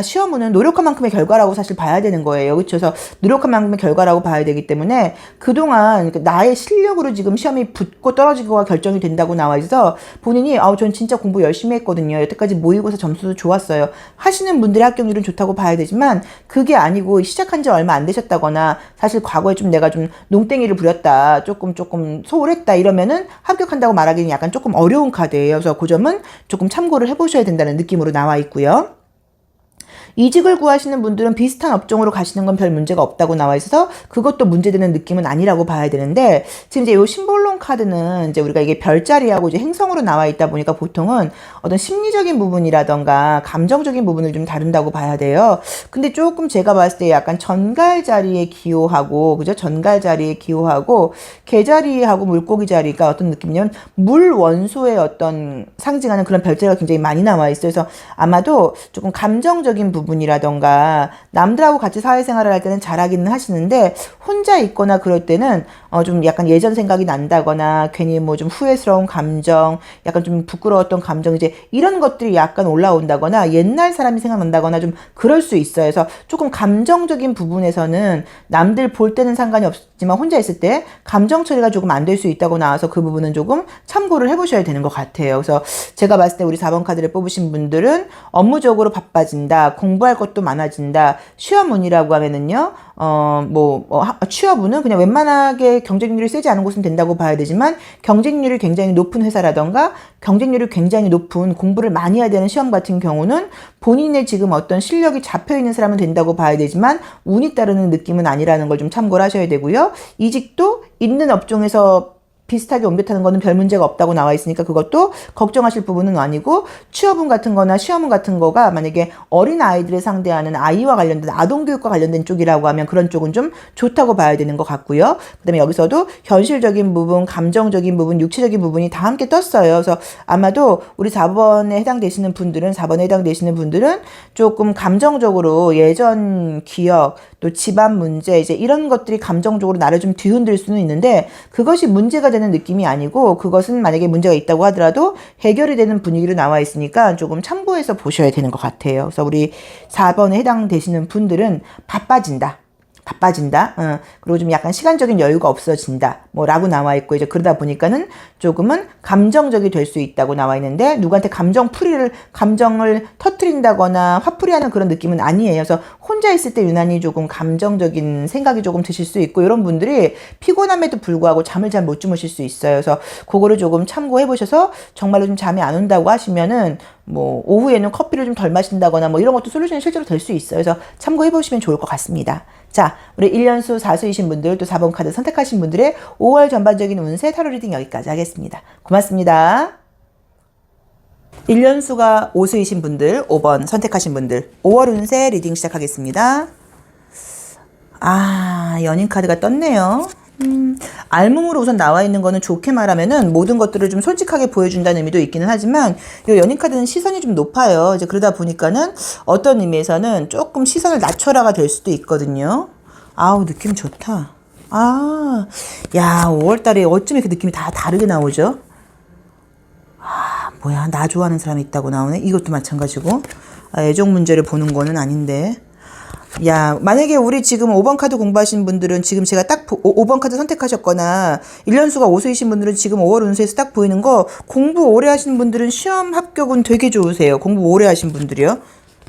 시험은 노력한 만큼의 결과라고 사실 봐야 되는 거예요. 그렇죠? 그래서 노력한 만큼의 결과라고 봐야 되기 때문에 그동안 나의 실력으로 지금 시험이 붙고 떨어지고가 결정이 된다고 나와 있어서 본인이 전 진짜 공부 열심히 했거든요. 여태까지 모의고사 점수도 좋았어요. 하시는 분들의 합격률은 좋다고 봐야 되지만 그게 아니고 시작한 지 얼마 안 되셨다거나 사실 과거에 좀 내가 좀 농땡이를 부렸다. 조금 소홀했다. 이러면은 합격한다고 말하기는 약간 조금 어려운 카드예요. 그래서 그 점은 조금 참고를 해보셔야 된다는 느낌으로 나와 있고요. 이직을 구하시는 분들은 비슷한 업종으로 가시는 건 별 문제가 없다고 나와 있어서 그것도 문제되는 느낌은 아니라고 봐야 되는데 지금 이제 이 심볼론 카드는 이제 우리가 이게 별자리하고 이제 행성으로 나와 있다 보니까 보통은 어떤 심리적인 부분이라던가 감정적인 부분을 좀 다룬다고 봐야 돼요. 근데 조금 제가 봤을 때 약간 전갈 자리에 기호하고 그죠? 전갈 자리에 기호하고 개자리하고 물고기 자리가 어떤 느낌이냐면 물 원소의 어떤 상징하는 그런 별자리가 굉장히 많이 나와 있어요. 그래서 아마도 조금 감정적인 부분이라던가 남들하고 같이 사회생활을 할 때는 잘하기는 하시는데 혼자 있거나 그럴 때는 좀 약간 예전 생각이 난다거나 괜히 뭐 좀 후회스러운 감정, 약간 좀 부끄러웠던 감정 이제 이런 것들이 약간 올라온다거나 옛날 사람이 생각난다거나 좀 그럴 수 있어요. 그래서 조금 감정적인 부분에서는 남들 볼 때는 상관이 없지만 혼자 있을 때 감정 처리가 조금 안 될 수 있다고 나와서 그 부분은 조금 참고를 해보셔야 되는 것 같아요. 그래서 제가 봤을 때 우리 4번 카드를 뽑으신 분들은 업무적으로 바빠진다, 공부할 것도 많아진다, 시험운이라고 하면은요, 취업운은 그냥 웬만하게 경쟁률이 세지 않은 곳은 된다고 봐야 되지만 경쟁률이 굉장히 높은 회사라던가 경쟁률이 굉장히 높은 공부를 많이 해야 되는 시험 같은 경우는 본인의 지금 어떤 실력이 잡혀있는 사람은 된다고 봐야 되지만 운이 따르는 느낌은 아니라는 걸 좀 참고를 하셔야 되고요. 이직도 있는 업종에서 비슷하게 옮겨타는 거는 별 문제가 없다고 나와 있으니까 그것도 걱정하실 부분은 아니고 취업운 같은 거나 시험운 같은 거가 만약에 어린 아이들을 상대하는 아이와 관련된 아동교육과 관련된 쪽이라고 하면 그런 쪽은 좀 좋다고 봐야 되는 것 같고요. 그 다음에 여기서도 현실적인 부분, 감정적인 부분, 육체적인 부분이 다 함께 떴어요. 그래서 아마도 우리 4번에 해당되시는 분들은 조금 감정적으로 예전 기억, 또 집안 문제 이제 이런 것들이 감정적으로 나를 좀 뒤흔들 수는 있는데 그것이 문제가 되는 느낌이 아니고 그것은 만약에 문제가 있다고 하더라도 해결이 되는 분위기로 나와 있으니까 조금 참고해서 보셔야 되는 것 같아요. 그래서 우리 4번에 해당되시는 분들은 바빠진다. 그리고 좀 약간 시간적인 여유가 없어진다. 뭐 라고 나와 있고, 이제 그러다 보니까는 조금은 감정적이 될 수 있다고 나와 있는데, 누구한테 감정을 터트린다거나 화풀이하는 그런 느낌은 아니에요. 그래서 혼자 있을 때 유난히 조금 감정적인 생각이 조금 드실 수 있고, 이런 분들이 피곤함에도 불구하고 잠을 잘 못 주무실 수 있어요. 그래서 그거를 조금 참고해 보셔서 정말로 좀 잠이 안 온다고 하시면은 뭐 오후에는 커피를 좀 덜 마신다거나 뭐 이런 것도 솔루션이 실제로 될 수 있어요. 그래서 참고해 보시면 좋을 것 같습니다. 자, 우리 1년수 4수이신 분들, 또 4번 카드 선택하신 분들의 5월 전반적인 운세 타로 리딩 여기까지 하겠습니다. 고맙습니다. 1년수가 5수이신 분들, 5번 선택하신 분들 5월 운세 리딩 시작하겠습니다. 연인 카드가 떴네요. 알몸으로 우선 나와 있는 거는 좋게 말하면은 모든 것들을 좀 솔직하게 보여준다는 의미도 있기는 하지만, 이 연인 카드는 시선이 좀 높아요. 이제 그러다 보니까는 어떤 의미에서는 조금 시선을 낮춰라가 될 수도 있거든요. 느낌 좋다. 5월 달에 어쩜 이렇게 느낌이 다 다르게 나오죠? 뭐야, 나 좋아하는 사람이 있다고 나오네? 이것도 마찬가지고. 애정 문제를 보는 거는 아닌데. 만약에 우리 지금 5번 카드 공부하신 분들은 지금 제가 딱 5번 카드 선택하셨거나 1년수가 5수이신 분들은 지금 5월 운세에서 딱 보이는 거, 공부 오래 하시는 분들은 시험 합격은 되게 좋으세요. 공부 오래 하신 분들이요.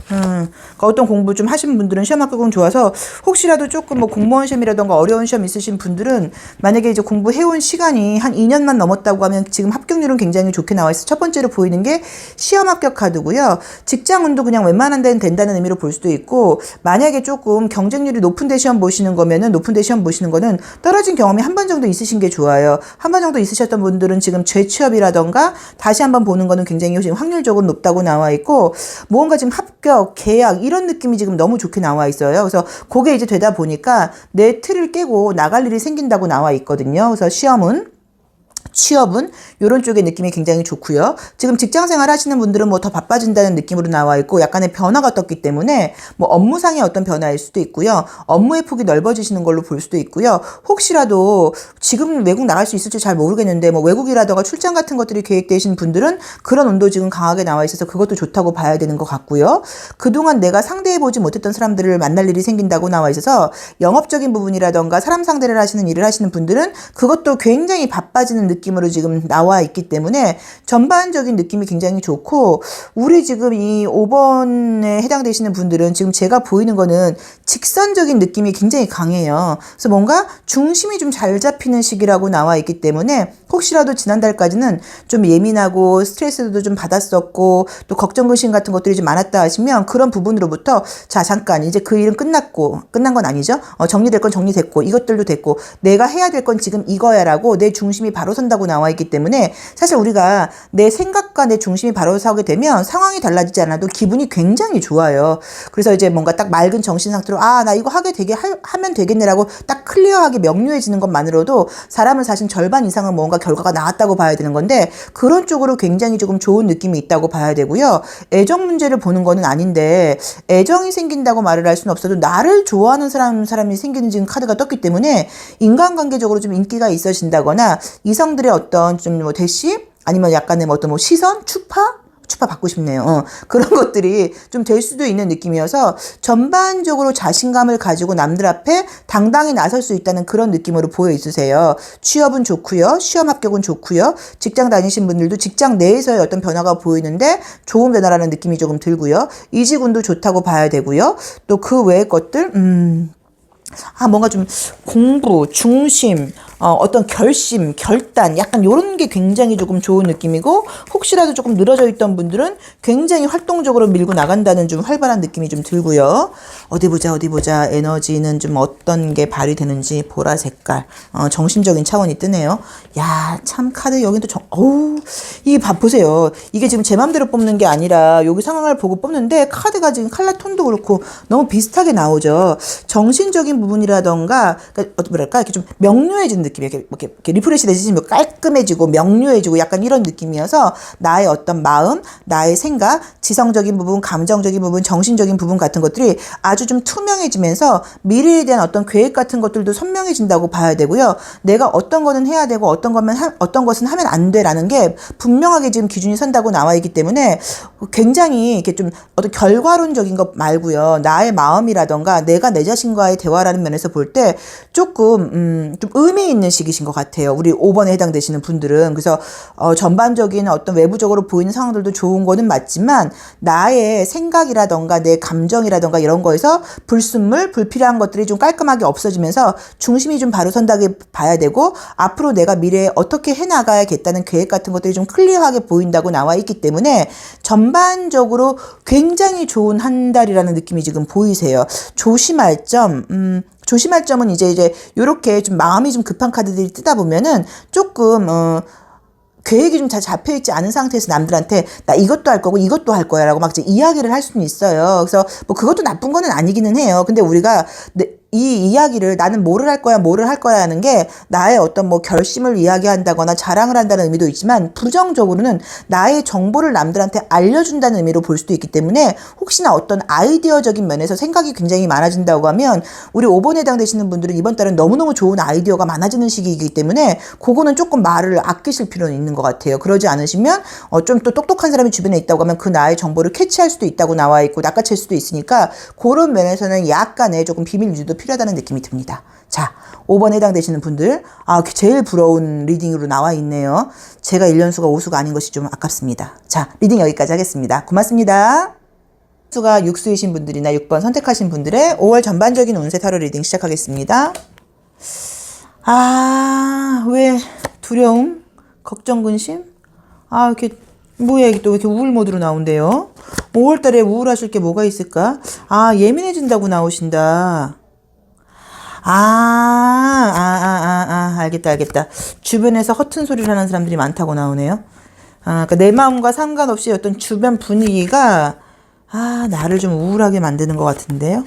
그러니까 어떤 공부 좀 하신 분들은 시험 합격은 좋아서, 혹시라도 조금 뭐 공무원 시험이라던가 어려운 시험 있으신 분들은 만약에 이제 공부해온 시간이 한 2년만 넘었다고 하면 지금 합격률은 굉장히 좋게 나와 있어요. 첫 번째로 보이는 게 시험 합격 카드고요. 직장운도 그냥 웬만한 데는 된다는 의미로 볼 수도 있고, 만약에 조금 경쟁률이 높은 데 시험 보시는 거면은, 높은 데 시험 보시는 거는 떨어진 경험이 한 번 정도 있으신 게 좋아요. 한 번 정도 있으셨던 분들은 지금 재취업이라던가 다시 한번 보는 거는 굉장히 지금 확률적으로 높다고 나와 있고, 무언가 지금 합격, 계약 이런 느낌이 지금 너무 좋게 나와 있어요. 그래서 그게 이제 되다 보니까 내 틀을 깨고 나갈 일이 생긴다고 나와 있거든요. 그래서 취업은 이런 쪽의 느낌이 굉장히 좋고요. 지금 직장생활 하시는 분들은 뭐 더 바빠진다는 느낌으로 나와 있고, 약간의 변화가 떴기 때문에 뭐 업무상의 어떤 변화일 수도 있고요. 업무의 폭이 넓어지시는 걸로 볼 수도 있고요. 혹시라도 지금 외국 나갈 수 있을지 잘 모르겠는데, 뭐 외국이라던가 출장 같은 것들이 계획되신 분들은 그런 운도 지금 강하게 나와 있어서 그것도 좋다고 봐야 되는 것 같고요. 그동안 내가 상대해보지 못했던 사람들을 만날 일이 생긴다고 나와 있어서, 영업적인 부분이라던가 사람 상대를 하시는 일을 하시는 분들은 그것도 굉장히 바빠지는 느낌으로 지금 나와 있기 때문에 전반적인 느낌이 굉장히 좋고, 우리 지금 이 5번에 해당되시는 분들은 지금 제가 보이는 거는 직선적인 느낌이 굉장히 강해요. 그래서 뭔가 중심이 좀 잘 잡히는 시기라고 나와 있기 때문에, 혹시라도 지난달까지는 좀 예민하고 스트레스도 좀 받았었고 또 걱정 근심 같은 것들이 좀 많았다 하시면, 그런 부분으로부터 자 잠깐 이제 그 일은 끝난 건 아니죠. 정리될 건 정리됐고 이것들도 됐고 내가 해야 될 건 지금 이거야라고 내 중심이 바로 선다고 나와 있기 때문에, 사실 우리가 내 생각과 내 중심이 바로 서게 되면 상황이 달라지지 않아도 기분이 굉장히 좋아요. 그래서 이제 뭔가 딱 맑은 정신 상태로 나 이거 하면 되겠네라고 딱 클리어하게 명료해지는 것만으로도 사람은 사실 절반 이상은 뭔가 결과가 나왔다고 봐야 되는 건데, 그런 쪽으로 굉장히 조금 좋은 느낌이 있다고 봐야 되고요. 애정 문제를 보는 거는 아닌데, 애정이 생긴다고 말을 할 수는 없어도 나를 좋아하는 사람이 생기는 지금 카드가 떴기 때문에, 인간관계적으로 좀 인기가 있어진다거나 이성들의 어떤 좀 뭐 대시, 아니면 약간의 뭐 어떤 뭐 시선, 추파 받고 싶네요. 그런 것들이 좀 될 수도 있는 느낌이어서, 전반적으로 자신감을 가지고 남들 앞에 당당히 나설 수 있다는 그런 느낌으로 보여 있으세요. 취업은 좋고요. 시험 합격은 좋고요. 직장 다니신 분들도 직장 내에서의 어떤 변화가 보이는데 좋은 변화라는 느낌이 조금 들고요. 이직운도 좋다고 봐야 되고요. 또 그 외의 것들, 뭔가 좀 공부, 중심, 어떤 결심, 결단, 약간 요런 게 굉장히 조금 좋은 느낌이고, 혹시라도 조금 늘어져 있던 분들은 굉장히 활동적으로 밀고 나간다는 좀 활발한 느낌이 좀 들고요. 어디 보자. 에너지는 좀 어떤 게 발휘되는지, 보라 색깔, 정신적인 차원이 뜨네요. 참 카드 여긴 또 이게 보세요. 이게 지금 제 맘대로 뽑는 게 아니라 여기 상황을 보고 뽑는데, 카드가 지금 컬러 톤도 그렇고 너무 비슷하게 나오죠. 정신적인 부분이라던가, 그러니까 이렇게 좀 명료해진 느낌, 이렇게 리프레시 되시면 깔끔해지고 명료해지고 약간 이런 느낌이어서, 나의 어떤 마음, 나의 생각, 지성적인 부분, 감정적인 부분, 정신적인 부분 같은 것들이 아주 좀 투명해지면서 미래에 대한 어떤 계획 같은 것들도 선명해진다고 봐야 되고요. 내가 어떤 거는 해야 되고 어떤 것은 하면 안 돼라는 게 분명하게 지금 기준이 선다고 나와 있기 때문에, 굉장히 이렇게 좀 어떤 결과론적인 것 말고요. 나의 마음이라던가 내가 내 자신과의 대화라 있다라는 면에서 볼 때 조금 좀 의미 있는 시기신 것 같아요. 우리 5번에 해당되시는 분들은. 그래서 전반적인 어떤 외부적으로 보이는 상황들도 좋은 거는 맞지만 나의 생각이라던가 내 감정이라던가 이런 거에서 불순물, 불필요한 것들이 좀 깔끔하게 없어지면서 중심이 좀 바로 선다고 봐야 되고 앞으로 내가 미래에 어떻게 해나가야겠다는 계획 같은 것들이 좀 클리어하게 보인다고 나와 있기 때문에 전반적으로 굉장히 좋은 한 달이라는 느낌이 지금 보이세요. 조심할 점은 이제 요렇게 좀 마음이 좀 급한 카드들이 뜨다 보면은 조금 계획이 좀 잘 잡혀있지 않은 상태에서 남들한테 나 이것도 할 거고 이것도 할 거야 라고 막 이제 이야기를 할 수는 있어요. 그래서 뭐 그것도 나쁜 거는 아니기는 해요. 근데 우리가 이 이야기를 나는 뭐를 할 거야 하는 게 나의 어떤 뭐 결심을 이야기한다거나 자랑을 한다는 의미도 있지만 부정적으로는 나의 정보를 남들한테 알려준다는 의미로 볼 수도 있기 때문에 혹시나 어떤 아이디어적인 면에서 생각이 굉장히 많아진다고 하면 우리 5번에 해당되시는 분들은 이번 달은 너무너무 좋은 아이디어가 많아지는 시기이기 때문에 그거는 조금 말을 아끼실 필요는 있는 것 같아요. 그러지 않으시면 좀 또 똑똑한 사람이 주변에 있다고 하면 그 나의 정보를 캐치할 수도 있다고 나와 있고 낚아챌 수도 있으니까 그런 면에서는 약간의 조금 비밀 유지도 필요하다는 느낌이 듭니다. 자, 5번에 해당되시는 분들 제일 부러운 리딩으로 나와 있네요. 제가 1년수가 5수가 아닌 것이 좀 아깝습니다. 자, 리딩 여기까지 하겠습니다. 고맙습니다. 수가 6수이신 분들이나 6번 선택하신 분들의 5월 전반적인 운세 타로 리딩 시작하겠습니다. 왜 두려움, 걱정, 근심? 이렇게 뭐야 이게 또 왜 이렇게 우울 모드로 나온대요? 5월 달에 우울하실 게 뭐가 있을까? 예민해진다고 나오신다. 알겠다. 주변에서 허튼 소리를 하는 사람들이 많다고 나오네요. 그러니까 내 마음과 상관없이 어떤 주변 분위기가, 나를 좀 우울하게 만드는 것 같은데요.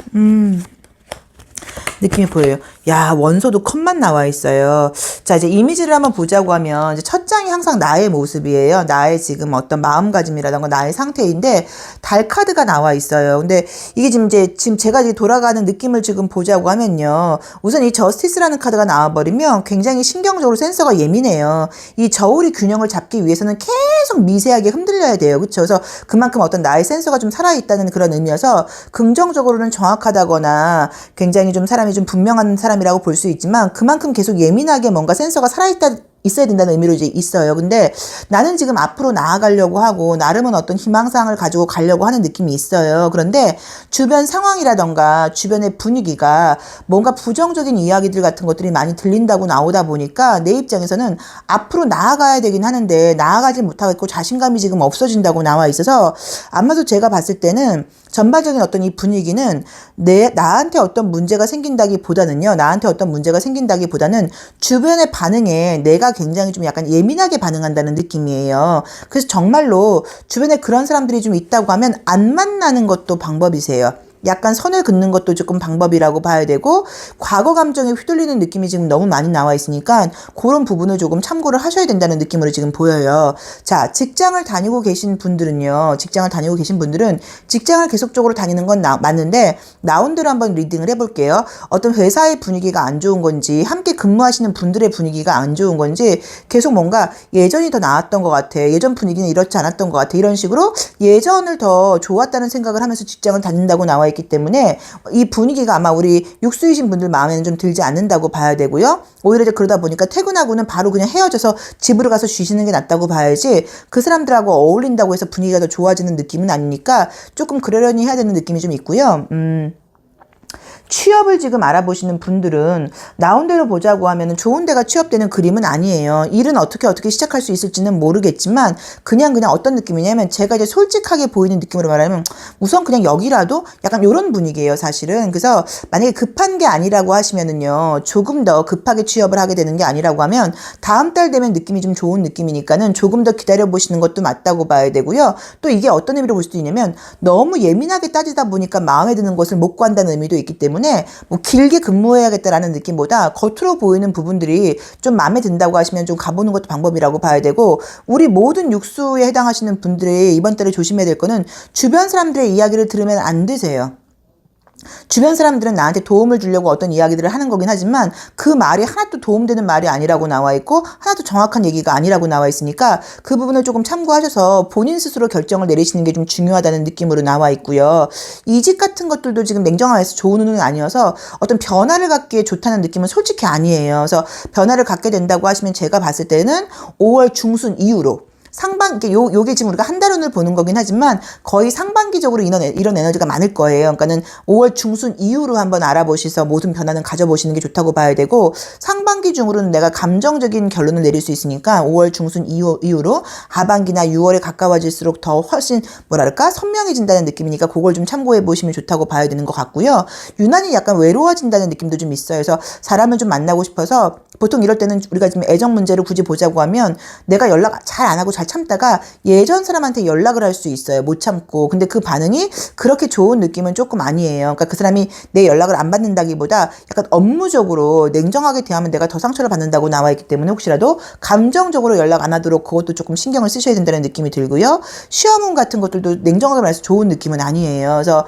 느낌이 보여요. 야, 원소도 컵만 나와 있어요. 자, 이제 이미지를 한번 보자고 하면, 이제 첫 장이 항상 나의 모습이에요. 나의 지금 어떤 마음가짐이라던가 나의 상태인데, 달 카드가 나와 있어요. 근데 이게 지금 제가 이제 돌아가는 느낌을 지금 보자고 하면요. 우선 이 저스티스라는 카드가 나와버리면 굉장히 신경적으로 센서가 예민해요. 이 저울이 균형을 잡기 위해서는 계속 미세하게 흔들려야 돼요. 그쵸? 그래서 그만큼 어떤 나의 센서가 좀 살아있다는 그런 의미여서 긍정적으로는 정확하다거나 굉장히 좀 사람이 좀 분명한 사람이라고 볼 수 있지만 그만큼 계속 예민하게 뭔가 센서가 있어야 된다는 의미로 이제 있어요. 근데 나는 지금 앞으로 나아가려고 하고 나름은 어떤 희망사항을 가지고 가려고 하는 느낌이 있어요. 그런데 주변 상황이라던가 주변의 분위기가 뭔가 부정적인 이야기들 같은 것들이 많이 들린다고 나오다 보니까 내 입장에서는 앞으로 나아가야 되긴 하는데 나아가지 못하고 자신감이 지금 없어진다고 나와 있어서 아마도 제가 봤을 때는 전반적인 어떤 이 분위기는 나한테 어떤 문제가 생긴다기보다는 주변의 반응에 내가 굉장히 좀 약간 예민하게 반응한다는 느낌이에요. 그래서 정말로 주변에 그런 사람들이 좀 있다고 하면 안 만나는 것도 방법이세요. 약간 선을 긋는 것도 조금 방법이라고 봐야 되고 과거 감정에 휘둘리는 느낌이 지금 너무 많이 나와 있으니까 그런 부분을 조금 참고를 하셔야 된다는 느낌으로 지금 보여요. 자, 직장을 다니고 계신 분들은 직장을 계속적으로 다니는 건 맞는데 나온 대로 한번 리딩을 해볼게요. 어떤 회사의 분위기가 안 좋은 건지 함께 근무하시는 분들의 분위기가 안 좋은 건지 계속 뭔가 예전이 더 나았던 것 같아. 예전 분위기는 이렇지 않았던 것 같아. 이런 식으로 예전을 더 좋았다는 생각을 하면서 직장을 다닌다고 나와 있기 때문에 이 분위기가 아마 우리 육수이신 분들 마음에는 좀 들지 않는다고 봐야 되고요. 오히려 이제 그러다 보니까 퇴근하고는 바로 그냥 헤어져서 집으로 가서 쉬시는 게 낫다고 봐야지 그 사람들하고 어울린다고 해서 분위기가 더 좋아지는 느낌은 아니니까 조금 그러려니 해야 되는 느낌이 좀 있고요. 취업을 지금 알아보시는 분들은 나온 대로 보자고 하면은 좋은 데가 취업되는 그림은 아니에요. 일은 어떻게 시작할 수 있을지는 모르겠지만 그냥 어떤 느낌이냐면 제가 이제 솔직하게 보이는 느낌으로 말하면 우선 그냥 여기라도 약간 이런 분위기예요, 사실은. 그래서 만약에 급한 게 아니라고 하시면은요. 조금 더 급하게 취업을 하게 되는 게 아니라고 하면 다음 달 되면 느낌이 좀 좋은 느낌이니까는 조금 더 기다려 보시는 것도 맞다고 봐야 되고요. 또 이게 어떤 의미로 볼 수도 있냐면 너무 예민하게 따지다 보니까 마음에 드는 것을 못 구한다는 의미도 있기 때문에 뭐 길게 근무해야겠다라는 느낌보다 겉으로 보이는 부분들이 좀 마음에 든다고 하시면 좀 가보는 것도 방법이라고 봐야 되고 우리 모든 육수에 해당하시는 분들이 이번 달에 조심해야 될 거는 주변 사람들의 이야기를 들으면 안 되세요. 주변 사람들은 나한테 도움을 주려고 어떤 이야기들을 하는 거긴 하지만 그 말이 하나도 도움되는 말이 아니라고 나와 있고 하나도 정확한 얘기가 아니라고 나와 있으니까 그 부분을 조금 참고하셔서 본인 스스로 결정을 내리시는 게 좀 중요하다는 느낌으로 나와 있고요. 이직 같은 것들도 지금 냉정하게서 좋은 운은 아니어서 어떤 변화를 갖기에 좋다는 느낌은 솔직히 아니에요. 그래서 변화를 갖게 된다고 하시면 제가 봤을 때는 5월 중순 이후로 요게 지금 우리가 한 달 운을 보는 거긴 하지만 거의 상반기적으로 이런 에너지가 많을 거예요. 그러니까는 5월 중순 이후로 한번 알아보셔서 모든 변화는 가져보시는 게 좋다고 봐야 되고, 상반기 중으로는 내가 감정적인 결론을 내릴 수 있으니까 5월 중순 이후로 하반기나 6월에 가까워질수록 더 훨씬 선명해진다는 느낌이니까 그걸 좀 참고해 보시면 좋다고 봐야 되는 것 같고요. 유난히 약간 외로워진다는 느낌도 좀 있어요. 그래서 사람을 좀 만나고 싶어서 보통 이럴 때는 우리가 지금 애정 문제를 굳이 보자고 하면 내가 연락 잘 안 하고 잘 참다가 예전 사람한테 연락을 할 수 있어요. 못 참고. 근데 그 반응이 그렇게 좋은 느낌은 조금 아니에요. 그러니까 그 사람이 내 연락을 안 받는다기보다 약간 업무적으로 냉정하게 대하면 내가 더 상처를 받는다고 나와 있기 때문에 혹시라도 감정적으로 연락 안 하도록 그것도 조금 신경을 쓰셔야 된다는 느낌이 들고요. 시험운 같은 것들도 냉정하게 말해서 좋은 느낌은 아니에요. 그래서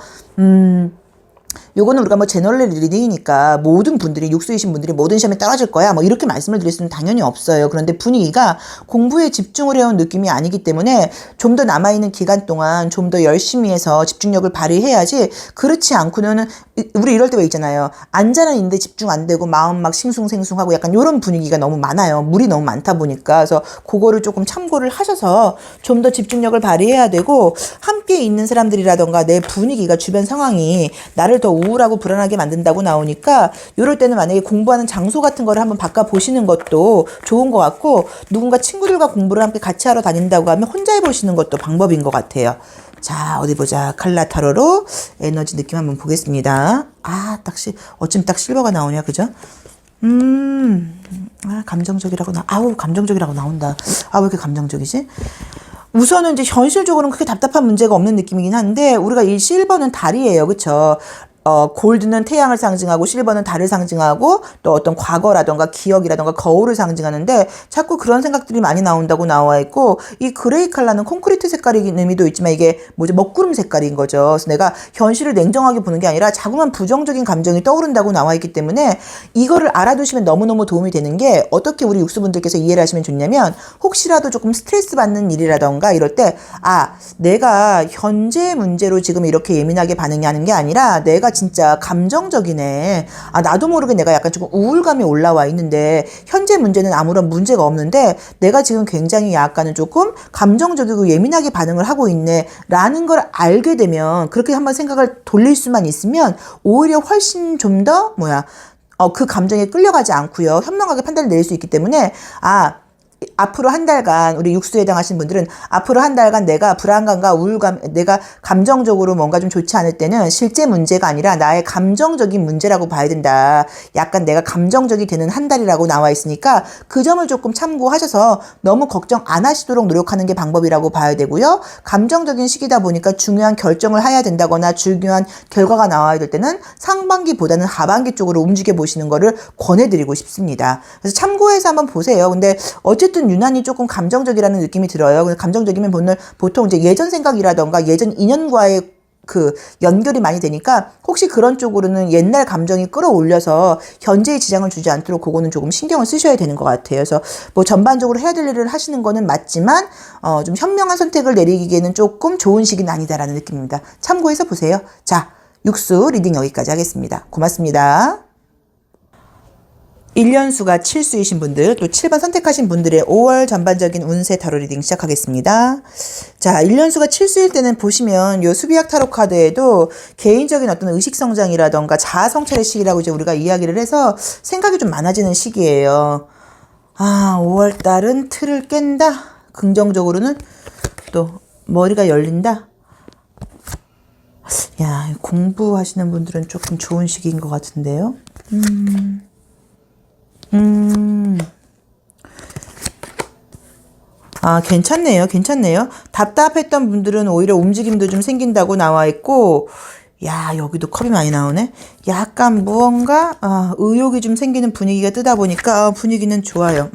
요거는 우리가 뭐 제너럴 리딩이니까 모든 분들이 육수이신 분들이 모든 시험에 떨어질 거야 뭐 이렇게 말씀을 드릴 수는 당연히 없어요. 그런데 분위기가 공부에 집중을 해온 느낌이 아니기 때문에 좀 더 남아있는 기간 동안 좀 더 열심히 해서 집중력을 발휘해야지, 그렇지 않고는 우리 이럴 때가 있잖아요. 앉아는 있는데 집중 안 되고 마음 막 싱숭생숭하고 약간 이런 분위기가 너무 많아요. 물이 너무 많다 보니까. 그래서 그거를 조금 참고를 하셔서 좀 더 집중력을 발휘해야 되고, 함께 있는 사람들이라던가 내 분위기가 주변 상황이 나를 더 우울하고 불안하게 만든다고 나오니까 이럴 때는 만약에 공부하는 장소 같은 거를 한번 바꿔보시는 것도 좋은 것 같고, 누군가 친구들과 공부를 함께 같이 하러 다닌다고 하면 혼자 해보시는 것도 방법인 것 같아요. 자, 어디 보자. 칼라 타로로 에너지 느낌 한번 보겠습니다. 어쩜 딱 실버가 나오냐, 그죠? 감정적이라고 나온다. 왜 이렇게 감정적이지? 우선은 이제 현실적으로는 크게 답답한 문제가 없는 느낌이긴 한데, 우리가 이 실버는 달이에요. 그쵸? 골드는 태양을 상징하고 실버는 달을 상징하고 또 어떤 과거라던가 기억이라던가 거울을 상징하는데 자꾸 그런 생각들이 많이 나온다고 나와 있고, 이 그레이 컬러는 콘크리트 색깔인 의미도 있지만 이게 먹구름 색깔인 거죠. 그래서 내가 현실을 냉정하게 보는 게 아니라 자꾸만 부정적인 감정이 떠오른다고 나와 있기 때문에 이거를 알아두시면 너무너무 도움이 되는 게, 어떻게 우리 육수분들께서 이해를 하시면 좋냐면, 혹시라도 조금 스트레스 받는 일이라던가 이럴 때 내가 현재 문제로 지금 이렇게 예민하게 반응하는 게 아니라 내가 진짜 감정적이네. 나도 모르게 내가 약간 조금 우울감이 올라와 있는데 현재 문제는 아무런 문제가 없는데 내가 지금 굉장히 약간은 조금 감정적이고 예민하게 반응을 하고 있네 라는 걸 알게 되면, 그렇게 한번 생각을 돌릴 수만 있으면 오히려 훨씬 좀 더 그 감정에 끌려가지 않고요, 현명하게 판단을 내릴 수 있기 때문에 앞으로 한 달간, 우리 육수에 해당하시는 분들은 앞으로 한 달간 내가 불안감과 우울감, 내가 감정적으로 뭔가 좀 좋지 않을 때는 실제 문제가 아니라 나의 감정적인 문제라고 봐야 된다. 약간 내가 감정적이 되는 한 달이라고 나와 있으니까 그 점을 조금 참고하셔서 너무 걱정 안 하시도록 노력하는 게 방법이라고 봐야 되고요. 감정적인 시기다 보니까 중요한 결정을 해야 된다거나 중요한 결과가 나와야 될 때는 상반기보다는 하반기 쪽으로 움직여 보시는 거를 권해드리고 싶습니다. 그래서 참고해서 한번 보세요. 근데 어쨌든 유난히 조금 감정적이라는 느낌이 들어요. 감정적이면 보통 이제 예전 생각이라던가 예전 인연과의 그 연결이 많이 되니까 혹시 그런 쪽으로는 옛날 감정이 끌어올려서 현재의 지장을 주지 않도록 그거는 조금 신경을 쓰셔야 되는 것 같아요. 그래서 전반적으로 해야 될 일을 하시는 거는 맞지만 좀 현명한 선택을 내리기에는 조금 좋은 시기는 아니다라는 느낌입니다. 참고해서 보세요. 자, 육수 리딩 여기까지 하겠습니다. 고맙습니다. 1년수가 7수이신 분들, 또 7번 선택하신 분들의 5월 전반적인 운세 타로 리딩 시작하겠습니다. 자, 1년수가 7수일 때는 보시면 요 수비학 타로 카드에도 개인적인 어떤 의식성장이라던가 자아 성찰의 시기라고 이제 우리가 이야기를 해서 생각이 좀 많아지는 시기예요. 5월 달은 틀을 깬다. 긍정적으로는 또 머리가 열린다. 공부하시는 분들은 조금 좋은 시기인 것 같은데요. 괜찮네요. 답답했던 분들은 오히려 움직임도 좀 생긴다고 나와 있고, 여기도 컵이 많이 나오네. 약간 무언가, 의욕이 좀 생기는 분위기가 뜨다 보니까, 분위기는 좋아요.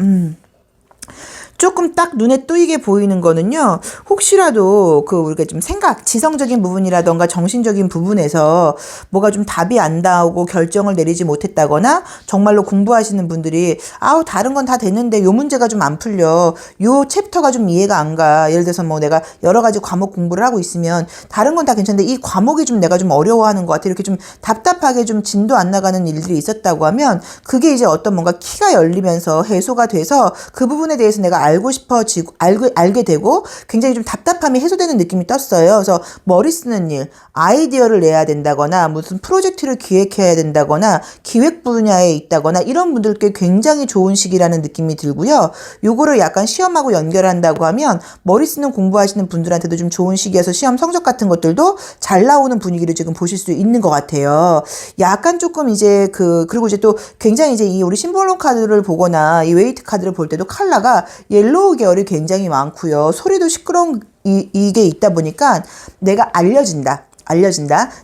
조금 딱 눈에 띄게 보이는 거는요. 혹시라도 우리가 좀 지성적인 부분이라던가 정신적인 부분에서 뭐가 좀 답이 안 나오고 결정을 내리지 못했다거나 정말로 공부하시는 분들이 다른 건 다 됐는데 요 문제가 좀 안 풀려. 요 챕터가 좀 이해가 안 가. 예를 들어서 뭐 내가 여러 가지 과목 공부를 하고 있으면 다른 건 다 괜찮은데 이 과목이 좀 내가 좀 어려워하는 것 같아. 이렇게 좀 답답하게 좀 진도 안 나가는 일들이 있었다고 하면 그게 이제 어떤 뭔가 키가 열리면서 해소가 돼서 그 부분에 대해서 내가 알게 되고 굉장히 좀 답답함이 해소되는 느낌이 떴어요. 그래서 머리 쓰는 일, 아이디어를 내야 된다거나 무슨 프로젝트를 기획해야 된다거나 기획 분야에 있다거나 이런 분들께 굉장히 좋은 시기라는 느낌이 들고요. 요거를 약간 시험하고 연결한다고 하면 머리 쓰는 공부하시는 분들한테도 좀 좋은 시기여서 시험 성적 같은 것들도 잘 나오는 분위기를 지금 보실 수 있는 것 같아요. 약간 조금 이제 그리고 이제 또 굉장히 이제 이 우리 심볼론 카드를 보거나 이 웨이트 카드를 볼 때도 컬러가 옐로우 계열이 굉장히 많고요. 소리도 시끄러운 이게 있다 보니까 내가 알려진다.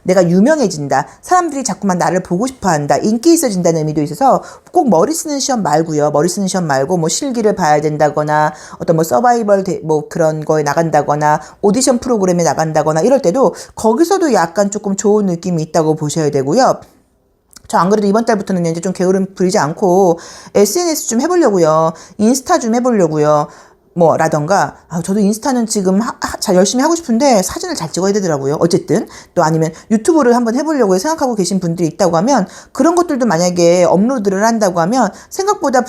내가 유명해진다. 사람들이 자꾸만 나를 보고 싶어 한다. 인기 있어진다는 의미도 있어서 꼭 머리 쓰는 시험 말고요. 머리 쓰는 시험 말고 뭐 실기를 봐야 된다거나 어떤 뭐 서바이벌 뭐 그런 거에 나간다거나 오디션 프로그램에 나간다거나 이럴 때도 거기서도 약간 조금 좋은 느낌이 있다고 보셔야 되고요. 저 안 그래도 이번 달부터는 이제 좀 게으름 부리지 않고 SNS 좀 해보려고요. 인스타 좀 해보려고요. 라던가, 저도 인스타는 지금 열심히 하고 싶은데 사진을 잘 찍어야 되더라고요. 어쨌든. 또 아니면 유튜브를 한번 해보려고 생각하고 계신 분들이 있다고 하면 그런 것들도 만약에 업로드를 한다고 하면 생각보다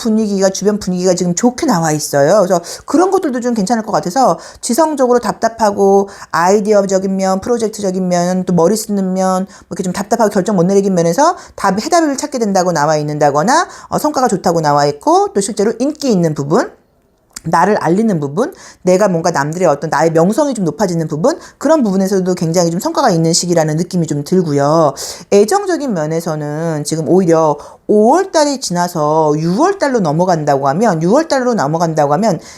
주변 분위기가 지금 좋게 나와 있어요. 그래서 그런 것들도 좀 괜찮을 것 같아서 지성적으로 답답하고 아이디어적인 면, 프로젝트적인 면, 또 머리 쓰는 면, 이렇게 좀 답답하고 결정 못 내리긴 면에서 해답을 찾게 된다고 나와 있는다거나, 성과가 좋다고 나와 있고, 또 실제로 인기 있는 부분, 나를 알리는 부분, 내가 뭔가 남들의 어떤 나의 명성이 좀 높아지는 부분, 그런 부분에서도 굉장히 좀 성과가 있는 시기라는 느낌이 좀 들고요. 애정적인 면에서는 지금 오히려 5월달이 지나서 6월달로 넘어간다고 하면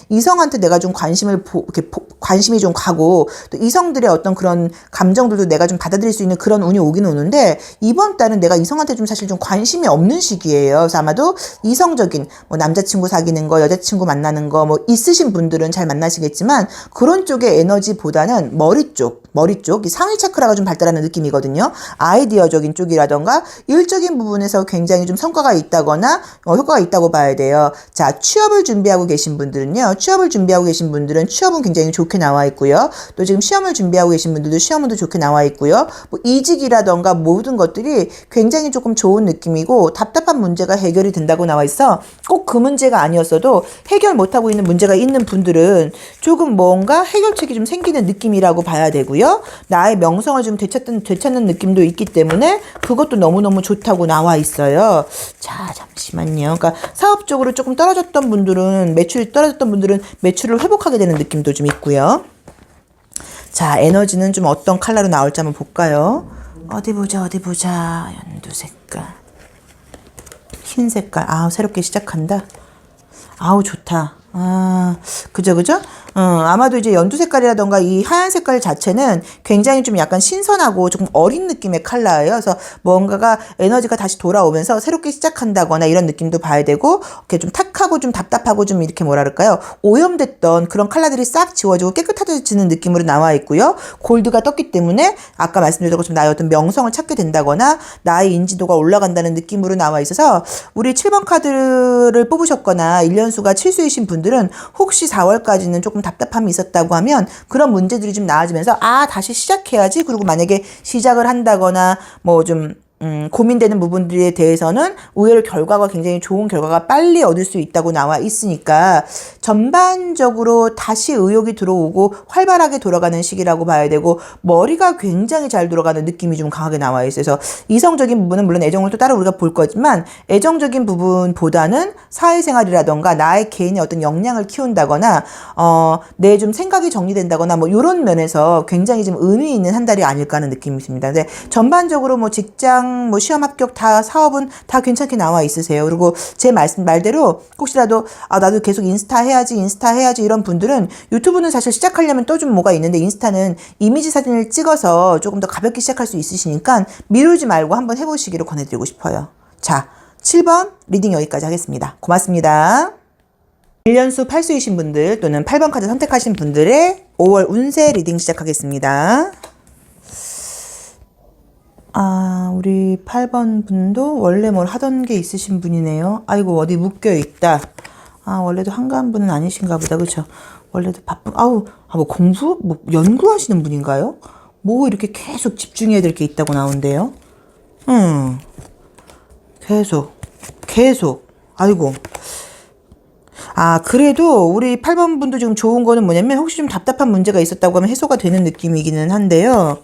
이성한테 내가 좀 관심이 좀 가고 또 이성들의 어떤 그런 감정들도 내가 좀 받아들일 수 있는 그런 운이 오긴 오는데 이번 달은 내가 이성한테 좀 사실 좀 관심이 없는 시기예요. 그래서 아마도 이성적인 남자친구 사귀는 거, 여자친구 만나는 거 있으신 분들은 잘 만나시겠지만 그런 쪽의 에너지보다는 머리 쪽, 이 상위 차크라가 좀 발달하는 느낌이거든요. 아이디어적인 쪽이라던가 일적인 부분에서 굉장히 좀 성과가 있다거나 효과가 있다고 봐야 돼요. 자, 취업을 준비하고 계신 분들은요. 취업은 굉장히 좋게 나와 있고요. 또 지금 시험을 준비하고 계신 분들도 시험도 좋게 나와 있고요. 이직이라던가 모든 것들이 굉장히 조금 좋은 느낌이고 답답한 문제가 해결이 된다고 나와 있어. 꼭 그 문제가 아니었어도 해결 못하고 있는 문제가 있는 분들은 조금 뭔가 해결책이 좀 생기는 느낌이라고 봐야 되고요. 나의 명성을 좀 되찾는 느낌도 있기 때문에 그것도 너무너무 좋다고 나와 있어요. 자, 잠시만요. 그러니까 사업적으로 조금 매출이 떨어졌던 분들은 매출을 회복하게 되는 느낌도 좀 있고요. 자, 에너지는 좀 어떤 컬러로 나올지 한번 볼까요? 어디 보자. 연두 색깔. 흰 색깔. 새롭게 시작한다. 좋다. 그죠? 아마도 이제 연두 색깔이라던가 이 하얀 색깔 자체는 굉장히 좀 약간 신선하고 조금 어린 느낌의 컬러예요. 그래서 뭔가가 에너지가 다시 돌아오면서 새롭게 시작한다거나 이런 느낌도 봐야 되고, 이렇게 좀 탁하고 좀 답답하고 좀 이렇게 오염됐던 그런 컬러들이 싹 지워지고 깨끗해지는 느낌으로 나와 있고요. 골드가 떴기 때문에 아까 말씀드린 것처럼 나의 어떤 명성을 찾게 된다거나 나의 인지도가 올라간다는 느낌으로 나와 있어서 우리 7번 카드를 뽑으셨거나 1년수가 7수이신 분들은 혹시 4월까지는 조금 답답함이 있었다고 하면 그런 문제들이 좀 나아지면서 다시 시작해야지. 그리고 만약에 시작을 한다거나 고민되는 부분들에 대해서는 의외로 굉장히 좋은 결과가 빨리 얻을 수 있다고 나와 있으니까 전반적으로 다시 의욕이 들어오고 활발하게 돌아가는 시기라고 봐야 되고 머리가 굉장히 잘 돌아가는 느낌이 좀 강하게 나와 있어서 이성적인 부분은 물론 애정을 또 따로 우리가 볼 거지만 애정적인 부분보다는 사회생활이라던가 나의 개인의 어떤 역량을 키운다거나 내 좀 생각이 정리된다거나 이런 면에서 굉장히 좀 의미 있는 한 달이 아닐까 하는 느낌이 듭니다. 근데 전반적으로 직장 시험 합격 다 사업은 다 괜찮게 나와 있으세요. 그리고 제 말대로 혹시라도 나도 계속 인스타 해야지 이런 분들은 유튜브는 사실 시작하려면 또 좀 뭐가 있는데 인스타는 이미지 사진을 찍어서 조금 더 가볍게 시작할 수 있으시니까 미루지 말고 한번 해보시기를 권해드리고 싶어요. 자, 7번 리딩 여기까지 하겠습니다. 고맙습니다. 1년수 8수이신 분들 또는 8번 카드 선택하신 분들의 5월 운세 리딩 시작하겠습니다. 우리 8번 분도 원래 뭘 하던 게 있으신 분이네요. 아이고, 어디 묶여 있다. 원래도 한가한 분은 아니신가 보다. 그쵸? 원래도 바쁜, 뭐 공부? 뭐 연구하시는 분인가요? 뭐 이렇게 계속 집중해야 될 게 있다고 나온대요. 계속. 아이고. 그래도 우리 8번 분도 지금 좋은 거는 뭐냐면 혹시 좀 답답한 문제가 있었다고 하면 해소가 되는 느낌이기는 한데요.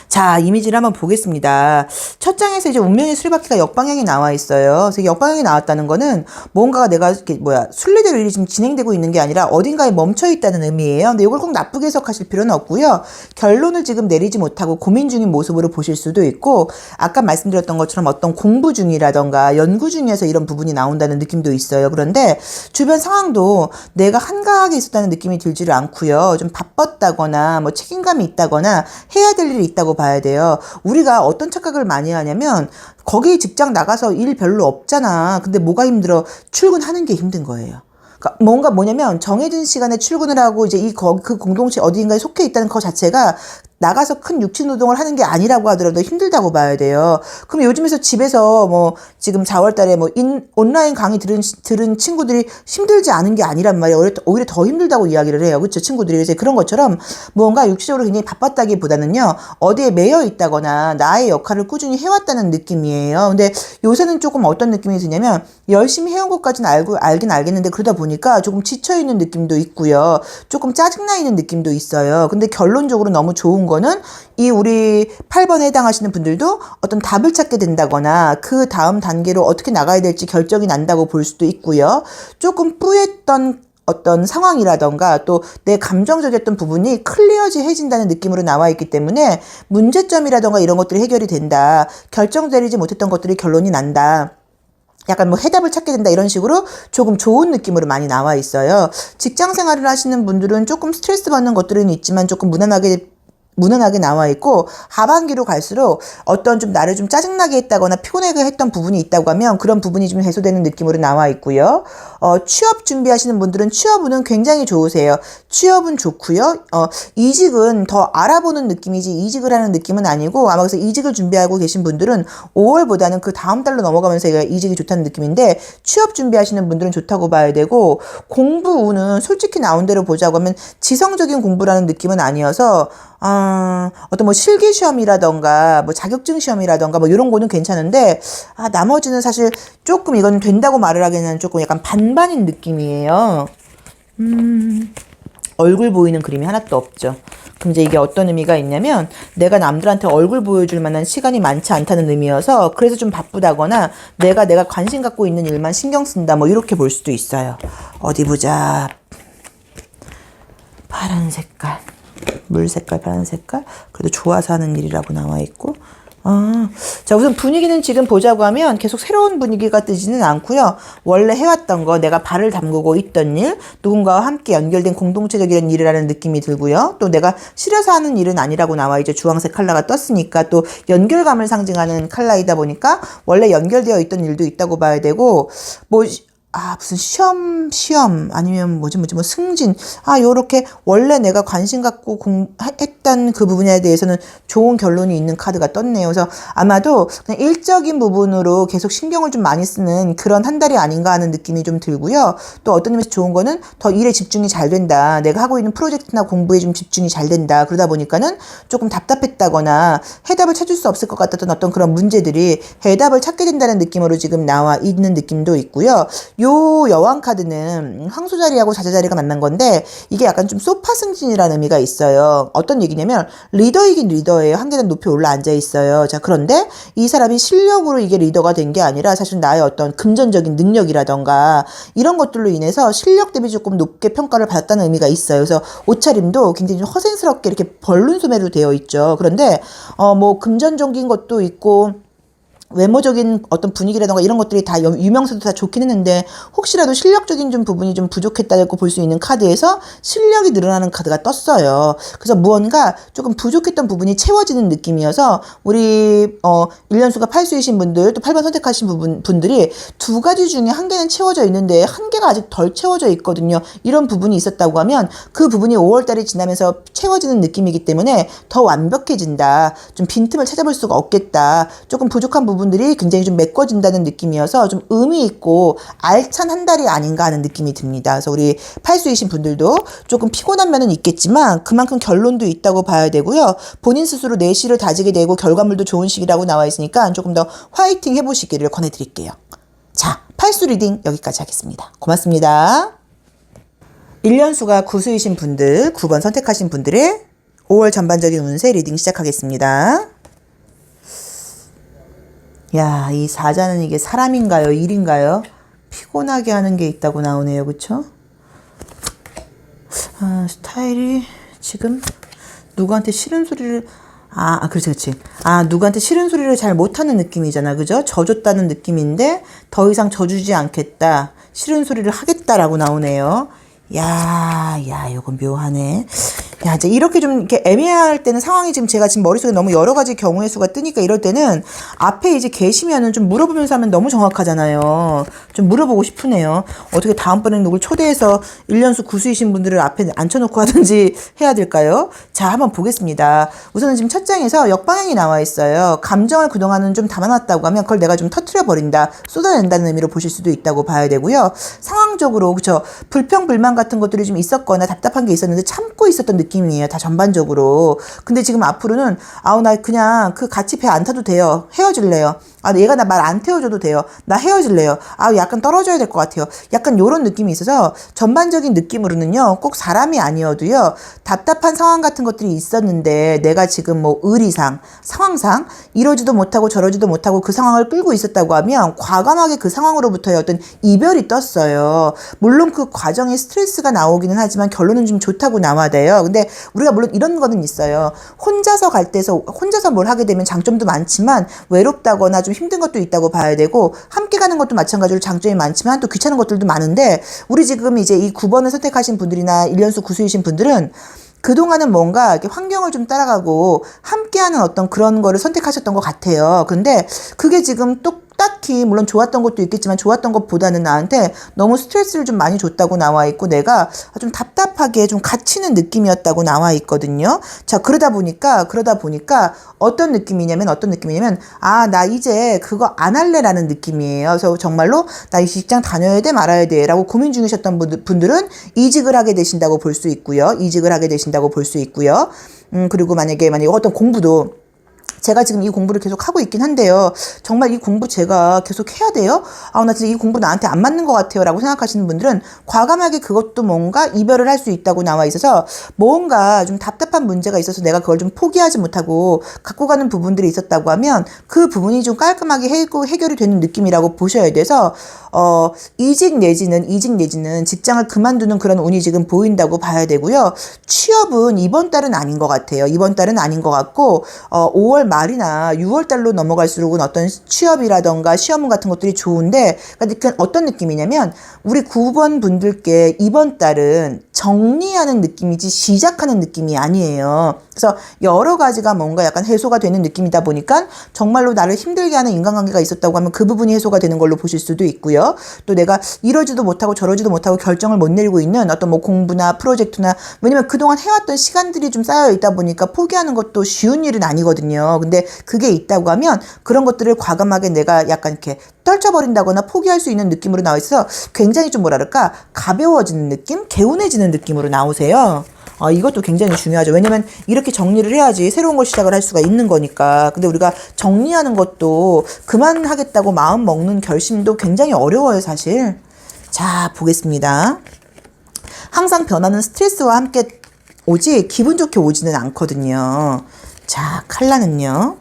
자, 이미지를 한번 보겠습니다. 첫 장에서 이제 운명의 술바퀴가 역방향이 나와 있어요. 그래서 역방향이 나왔다는 거는 뭔가가 내가 이렇게 순리대로 일이 지금 진행되고 있는 게 아니라 어딘가에 멈춰 있다는 의미예요. 근데 이걸 꼭 나쁘게 해석하실 필요는 없고요. 결론을 지금 내리지 못하고 고민 중인 모습으로 보실 수도 있고, 아까 말씀드렸던 것처럼 어떤 공부 중이라던가 연구 중에서 이런 부분이 나온다는 느낌도 있어요. 그런데 주변 상황도 내가 한가하게 있었다는 느낌이 들지를 않고요. 좀 바빴다거나 뭐 책임감이 있다거나 해야 될 일이 있다고 봐야 돼요. 우리가 어떤 착각을 많이 하냐면 거기 직장 나가서 일 별로 없잖아. 근데 뭐가 힘들어? 출근하는 게 힘든 거예요. 그러니까 뭐냐면 정해진 시간에 출근을 하고 이제 그 공동체 어디인가에 속해 있다는 것 자체가 나가서 큰 육체 노동을 하는 게 아니라고 하더라도 힘들다고 봐야 돼요. 그럼 요즘에서 집에서 뭐 지금 4월 달에 뭐 온라인 강의 들은 친구들이 힘들지 않은 게 아니란 말이에요. 오히려 더 힘들다고 이야기를 해요. 그렇죠? 친구들이. 그래서 그런 것처럼 뭔가 육체적으로 굉장히 바빴다기보다는요. 어디에 매여 있다거나 나의 역할을 꾸준히 해왔다는 느낌이에요. 근데 요새는 조금 어떤 느낌이 드냐면 열심히 해온 것까지는 알긴 알겠는데 그러다 보니까 조금 지쳐있는 느낌도 있고요. 조금 짜증나 있는 느낌도 있어요. 근데 결론적으로 너무 좋은 거는 이 우리 8번에 해당하시는 분들도 어떤 답을 찾게 된다거나 그 다음 단계로 어떻게 나가야 될지 결정이 난다고 볼 수도 있고요. 조금 뿌였던 어떤 상황이라던가 또 내 감정적이었던 부분이 클리어지해진다는 느낌으로 나와 있기 때문에 문제점이라던가 이런 것들이 해결이 된다. 결정되지 못했던 것들이 결론이 난다. 약간 뭐 해답을 찾게 된다 이런 식으로 조금 좋은 느낌으로 많이 나와 있어요. 직장 생활을 하시는 분들은 조금 스트레스 받는 것들은 있지만 조금 무난하게 나와 있고, 하반기로 갈수록 어떤 좀 나를 좀 짜증나게 했다거나 피곤하게 했던 부분이 있다고 하면 그런 부분이 좀 해소되는 느낌으로 나와 있고요. 취업 준비하시는 분들은 취업운은 굉장히 좋으세요. 취업은 좋고요. 이직은 더 알아보는 느낌이지 이직을 하는 느낌은 아니고, 아마 그래서 이직을 준비하고 계신 분들은 5월보다는 그 다음 달로 넘어가면서 이직이 좋다는 느낌인데, 취업 준비하시는 분들은 좋다고 봐야 되고, 공부운은 솔직히 나온 대로 보자고 하면 지성적인 공부라는 느낌은 아니어서 어떤 뭐 실기 시험이라던가 뭐 자격증 시험이라던가 뭐 이런 거는 괜찮은데, 나머지는 사실 조금 이건 된다고 말을 하기에는 조금 약간 반반인 느낌이에요. 얼굴 보이는 그림이 하나도 없죠. 그럼 이제 이게 어떤 의미가 있냐면 내가 남들한테 얼굴 보여줄 만한 시간이 많지 않다는 의미여서 그래서 좀 바쁘다거나 내가 관심 갖고 있는 일만 신경 쓴다 뭐 이렇게 볼 수도 있어요. 어디 보자. 파란 색깔. 물 색깔, 파란 색깔. 그래도 좋아서 하는 일이라고 나와 있고. 자, 우선 분위기는 지금 보자고 하면 계속 새로운 분위기가 뜨지는 않고요. 원래 해왔던 거, 내가 발을 담그고 있던 일, 누군가와 함께 연결된 공동체적인 일이라는 느낌이 들고요. 또 내가 싫어서 하는 일은 아니라고 나와 있죠. 주황색 컬러가 떴으니까 또 연결감을 상징하는 컬러이다 보니까 원래 연결되어 있던 일도 있다고 봐야 되고, 무슨 시험, 아니면 뭐 승진, 요렇게 원래 내가 관심 갖고 했던 그 부분에 대해서는 좋은 결론이 있는 카드가 떴네요. 그래서 아마도 그냥 일적인 부분으로 계속 신경을 좀 많이 쓰는 그런 한 달이 아닌가 하는 느낌이 좀 들고요. 또 어떤 의미에서 좋은 거는 더 일에 집중이 잘 된다. 내가 하고 있는 프로젝트나 공부에 좀 집중이 잘 된다. 그러다 보니까는 조금 답답했다거나 해답을 찾을 수 없을 것 같았던 어떤 그런 문제들이 해답을 찾게 된다는 느낌으로 지금 나와 있는 느낌도 있고요. 요 여왕 카드는 황소자리하고 사자자리가 만난 건데 이게 약간 좀 소파 승진이라는 의미가 있어요. 어떤 얘기냐면 리더이긴 리더예요. 한 계단 높이 올라 앉아 있어요. 자, 그런데 이 사람이 실력으로 이게 리더가 된 게 아니라 사실 나의 어떤 금전적인 능력이라던가 이런 것들로 인해서 실력 대비 조금 높게 평가를 받았다는 의미가 있어요. 그래서 옷차림도 굉장히 허생스럽게 이렇게 벌룬 소매로 되어 있죠. 그런데 뭐 금전적인 것도 있고 외모적인 어떤 분위기라던가 이런 것들이 다 유명세도 다 좋긴 했는데 혹시라도 실력적인 좀 부분이 좀 부족했다고 볼 수 있는 카드에서 실력이 늘어나는 카드가 떴어요. 그래서 무언가 조금 부족했던 부분이 채워지는 느낌이어서 우리 1년수가 팔수이신 분들 또 8번 선택하신 분들이 두 가지 중에 한 개는 채워져 있는데 한 개가 아직 덜 채워져 있거든요. 이런 부분이 있었다고 하면 그 부분이 5월달이 지나면서 채워지는 느낌이기 때문에 더 완벽해진다. 좀 빈틈을 찾아볼 수가 없겠다. 조금 부족한 부분들이 굉장히 좀 메꿔진다는 느낌이어서 좀 의미 있고 알찬 한 달이 아닌가 하는 느낌이 듭니다. 그래서 우리 팔수이신 분들도 조금 피곤한 면은 있겠지만 그만큼 결론도 있다고 봐야 되고요. 본인 스스로 내실을 다지게 되고 결과물도 좋은 시기라고 나와 있으니까 조금 더 화이팅 해보시기를 권해드릴게요. 자, 팔수 리딩 여기까지 하겠습니다. 고맙습니다. 1년수가 구수이신 분들, 9번 선택하신 분들의 5월 전반적인 운세 리딩 시작하겠습니다. 야, 이 사자는 이게 사람인가요? 일인가요? 피곤하게 하는 게 있다고 나오네요. 그쵸? 스타일이 지금 누구한테 싫은 소리를 그렇지. 누구한테 싫은 소리를 잘 못하는 느낌이잖아. 그죠? 져줬다는 느낌인데 더 이상 져주지 않겠다. 싫은 소리를 하겠다라고 나오네요. 요건 묘하네. 이제 이렇게 좀 이렇게 애매할 때는 상황이 제가 지금 머릿속에 너무 여러 가지 경우의 수가 뜨니까 이럴 때는 앞에 이제 계시면은 좀 물어보면서 하면 너무 정확하잖아요. 좀 물어보고 싶으네요. 어떻게 다음번에는 누굴 초대해서 1년수 구수이신 분들을 앞에 앉혀놓고 하든지 해야 될까요? 자, 한번 보겠습니다. 우선은 지금 첫 장에서 역방향이 나와 있어요. 감정을 그동안은 좀 담아놨다고 하면 그걸 내가 좀 터트려버린다, 쏟아낸다는 의미로 보실 수도 있다고 봐야 되고요. 상황적으로, 그쵸. 불평불만 같은 것들이 좀 있었거나 답답한 게 있었는데 참고 있었던 느낌이에요. 다 전반적으로. 근데 지금 앞으로는 나 그냥 같이 배 안 타도 돼요. 헤어질래요. 얘가 나 말 안 태워줘도 돼요. 나 헤어질래요. 약간 떨어져야 될 것 같아요. 약간 요런 느낌이 있어서 전반적인 느낌으로는요. 꼭 사람이 아니어도요. 답답한 상황 같은 것들이 있었는데 내가 지금 의리상, 상황상 이러지도 못하고 저러지도 못하고 그 상황을 끌고 있었다고 하면 과감하게 그 상황으로부터의 어떤 이별이 떴어요. 물론 그 과정에 스트레스가 나오기는 하지만 결론은 좀 좋다고 나와돼요. 근데 우리가 물론 이런 거는 있어요. 혼자서 갈 때서 혼자서 뭘 하게 되면 장점도 많지만 외롭다거나 좀 힘든 것도 있다고 봐야 되고 함께 가는 것도 마찬가지로 장점이 많지만 또 귀찮은 것들도 많은데 우리 지금 이제 이 9번을 선택하신 분들이나 1년수 구수이신 분들은 그동안은 뭔가 이렇게 환경을 좀 따라가고 함께하는 어떤 그런 거를 선택하셨던 것 같아요. 근데 그게 지금 또 딱히 물론 좋았던 것도 있겠지만 좋았던 것보다는 나한테 너무 스트레스를 좀 많이 줬다고 나와 있고 내가 좀 답답하게 좀 갇히는 느낌이었다고 나와 있거든요. 자, 그러다 보니까 어떤 느낌이냐면 나 이제 그거 안 할래라는 느낌이에요. 그래서 정말로 나 이 직장 다녀야 돼 말아야 돼 라고 고민 중이셨던 분들은 이직을 하게 되신다고 볼 수 있고요. 그리고 만약에 어떤 공부도 제가 지금 이 공부를 계속 하고 있긴 한데요. 정말 이 공부 제가 계속 해야 돼요? 나 진짜 이 공부 나한테 안 맞는 것 같아요. 라고 생각하시는 분들은 과감하게 그것도 뭔가 이별을 할 수 있다고 나와 있어서 뭔가 좀 답답한 문제가 있어서 내가 그걸 좀 포기하지 못하고 갖고 가는 부분들이 있었다고 하면 그 부분이 좀 깔끔하게 해결이 되는 느낌이라고 보셔야 돼서 이직 내지는 직장을 그만두는 그런 운이 지금 보인다고 봐야 되고요. 취업은 이번 달은 아닌 것 같아요. 이번 달은 아닌 것 같고 5월 말이나 6월 달로 넘어갈수록은 어떤 취업이라던가 시험문 같은 것들이 좋은데 그러니까 어떤 느낌이냐면 우리 9번 분들께 이번 달은 정리하는 느낌이지 시작하는 느낌이 아니에요. 그래서 여러 가지가 뭔가 약간 해소가 되는 느낌이다 보니까 정말로 나를 힘들게 하는 인간관계가 있었다고 하면 그 부분이 해소가 되는 걸로 보실 수도 있고요. 또 내가 이러지도 못하고 저러지도 못하고 결정을 못 내리고 있는 어떤 공부나 프로젝트나 왜냐면 그동안 해왔던 시간들이 좀 쌓여 있다 보니까 포기하는 것도 쉬운 일은 아니거든요. 근데 그게 있다고 하면 그런 것들을 과감하게 내가 약간 이렇게 떨쳐버린다거나 포기할 수 있는 느낌으로 나와 있어서 굉장히 좀 가벼워지는 느낌? 개운해지는 느낌으로 나오세요. 이것도 굉장히 중요하죠. 왜냐면 이렇게 정리를 해야지 새로운 걸 시작을 할 수가 있는 거니까. 근데 우리가 정리하는 것도 그만하겠다고 마음 먹는 결심도 굉장히 어려워요, 사실. 자, 보겠습니다. 항상 변화는 스트레스와 함께 오지 기분 좋게 오지는 않거든요. 자, 칼라는요.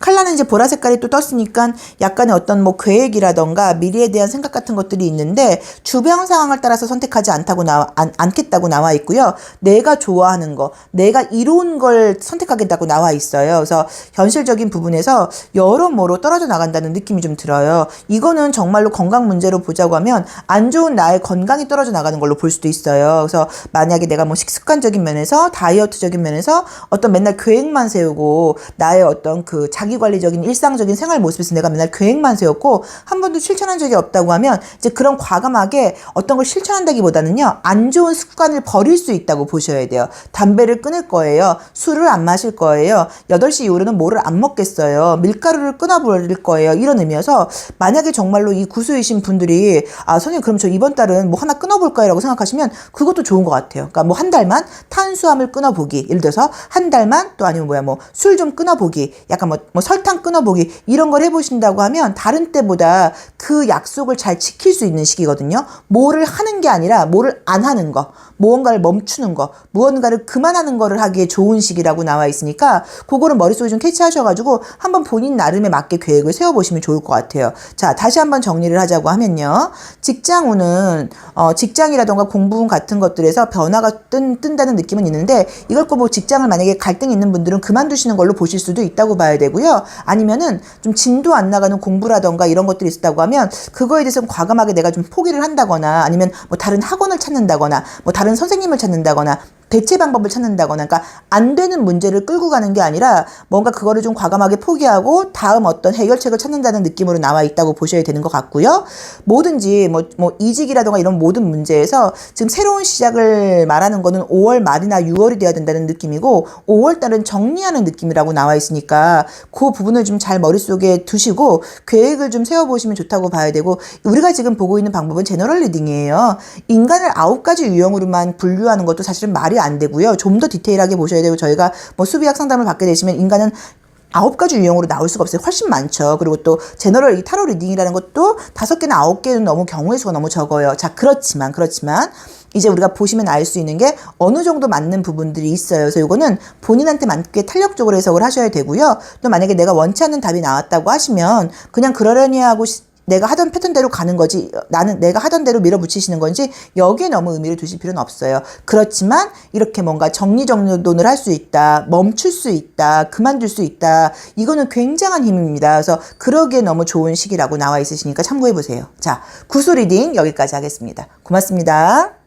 칼라는 이제 보라 색깔이 또 떴으니까 약간의 어떤 뭐 계획이라던가 미래에 대한 생각 같은 것들이 있는데 주변 상황을 따라서 선택하지 않겠다고 나와 있고요. 내가 좋아하는 거, 내가 이로운 걸 선택하겠다고 나와 있어요. 그래서 현실적인 부분에서 여러모로 떨어져 나간다는 느낌이 좀 들어요. 이거는 정말로 건강 문제로 보자고 하면 안 좋은 나의 건강이 떨어져 나가는 걸로 볼 수도 있어요. 그래서 만약에 내가 뭐 식습관적인 면에서 다이어트적인 면에서 어떤 맨날 계획만 세우고 나의 어떤 그 자기관리적인 일상적인 생활 모습에서 내가 맨날 계획만 세웠고 한 번도 실천한 적이 없다고 하면 이제 그런 과감하게 어떤 걸 실천한다기보다는요, 안 좋은 습관을 버릴 수 있다고 보셔야 돼요. 담배를 끊을 거예요. 술을 안 마실 거예요. 8시 이후로는 뭐를 안 먹겠어요. 밀가루를 끊어버릴 거예요. 이런 의미여서 만약에 정말로 이 구수이신 분들이 선생님 그럼 저 이번 달은 뭐 하나 끊어볼까요? 라고 생각하시면 그것도 좋은 것 같아요. 그러니까 뭐 한 달만 탄수화물 끊어보기, 예를 들어서 한 달만, 또 아니면 뭐 술 좀 끊어보기, 약간 뭐 설탕 끊어보기, 이런 걸 해보신다고 하면 다른 때보다 그 약속을 잘 지킬 수 있는 시기거든요. 뭐를 하는 게 아니라 뭐를 안 하는 거, 무언가를 멈추는 거, 무언가를 그만하는 거를 하기에 좋은 시기라고 나와 있으니까 그거를 머릿속에 좀 캐치하셔가지고 한번 본인 나름에 맞게 계획을 세워보시면 좋을 것 같아요. 자, 다시 한번 정리를 하자고 하면요. 직장운은 직장이라던가 공부운 같은 것들에서 변화가 뜬다는 느낌은 있는데, 이걸 꼭 뭐 직장을 만약에 갈등이 있는 분들은 그만두시는 걸로 보실 수도 있다고 봐야 되고요. 아니면은 좀 진도 안 나가는 공부라던가 이런 것들이 있었다고 하면 그거에 대해서 과감하게 내가 좀 포기를 한다거나, 아니면 뭐 다른 학원을 찾는다거나 뭐 다른 선생님을 찾는다거나 대체 방법을 찾는다거나, 그러니까 안 되는 문제를 끌고 가는 게 아니라 뭔가 그거를 좀 과감하게 포기하고 다음 어떤 해결책을 찾는다는 느낌으로 나와 있다고 보셔야 되는 것 같고요. 뭐든지 뭐 이직이라든가 이런 모든 문제에서 지금 새로운 시작을 말하는 거는 5월 말이나 6월이 돼야 된다는 느낌이고, 5월 달은 정리하는 느낌이라고 나와 있으니까 그 부분을 좀 잘 머릿속에 두시고 계획을 좀 세워보시면 좋다고 봐야 되고, 우리가 지금 보고 있는 방법은 제너럴 리딩이에요. 인간을 9가지 유형으로만 분류하는 것도 사실은 말이 안 되고요. 좀 더 디테일하게 보셔야 되고, 저희가 뭐 수비학 상담을 받게 되시면 인간은 9가지 유형으로 나올 수가 없어요. 훨씬 많죠. 그리고 또 제너럴 이 타로 리딩이라는 것도 5개나 9개는 너무 경우의 수가 너무 적어요. 자, 그렇지만 이제 우리가 보시면 알 수 있는 게 어느 정도 맞는 부분들이 있어요. 그래서 이거는 본인한테 맞게 탄력적으로 해석을 하셔야 되고요. 또 만약에 내가 원치 않는 답이 나왔다고 하시면 그냥 그러려니 하고 내가 하던 패턴대로 가는 거지, 나는 내가 하던 대로 밀어붙이시는 건지 여기에 너무 의미를 두실 필요는 없어요. 그렇지만 이렇게 뭔가 정리정돈을 할 수 있다, 멈출 수 있다, 그만둘 수 있다, 이거는 굉장한 힘입니다. 그래서 그러기에 너무 좋은 시기라고 나와 있으시니까 참고해 보세요. 자, 구수 리딩 여기까지 하겠습니다. 고맙습니다.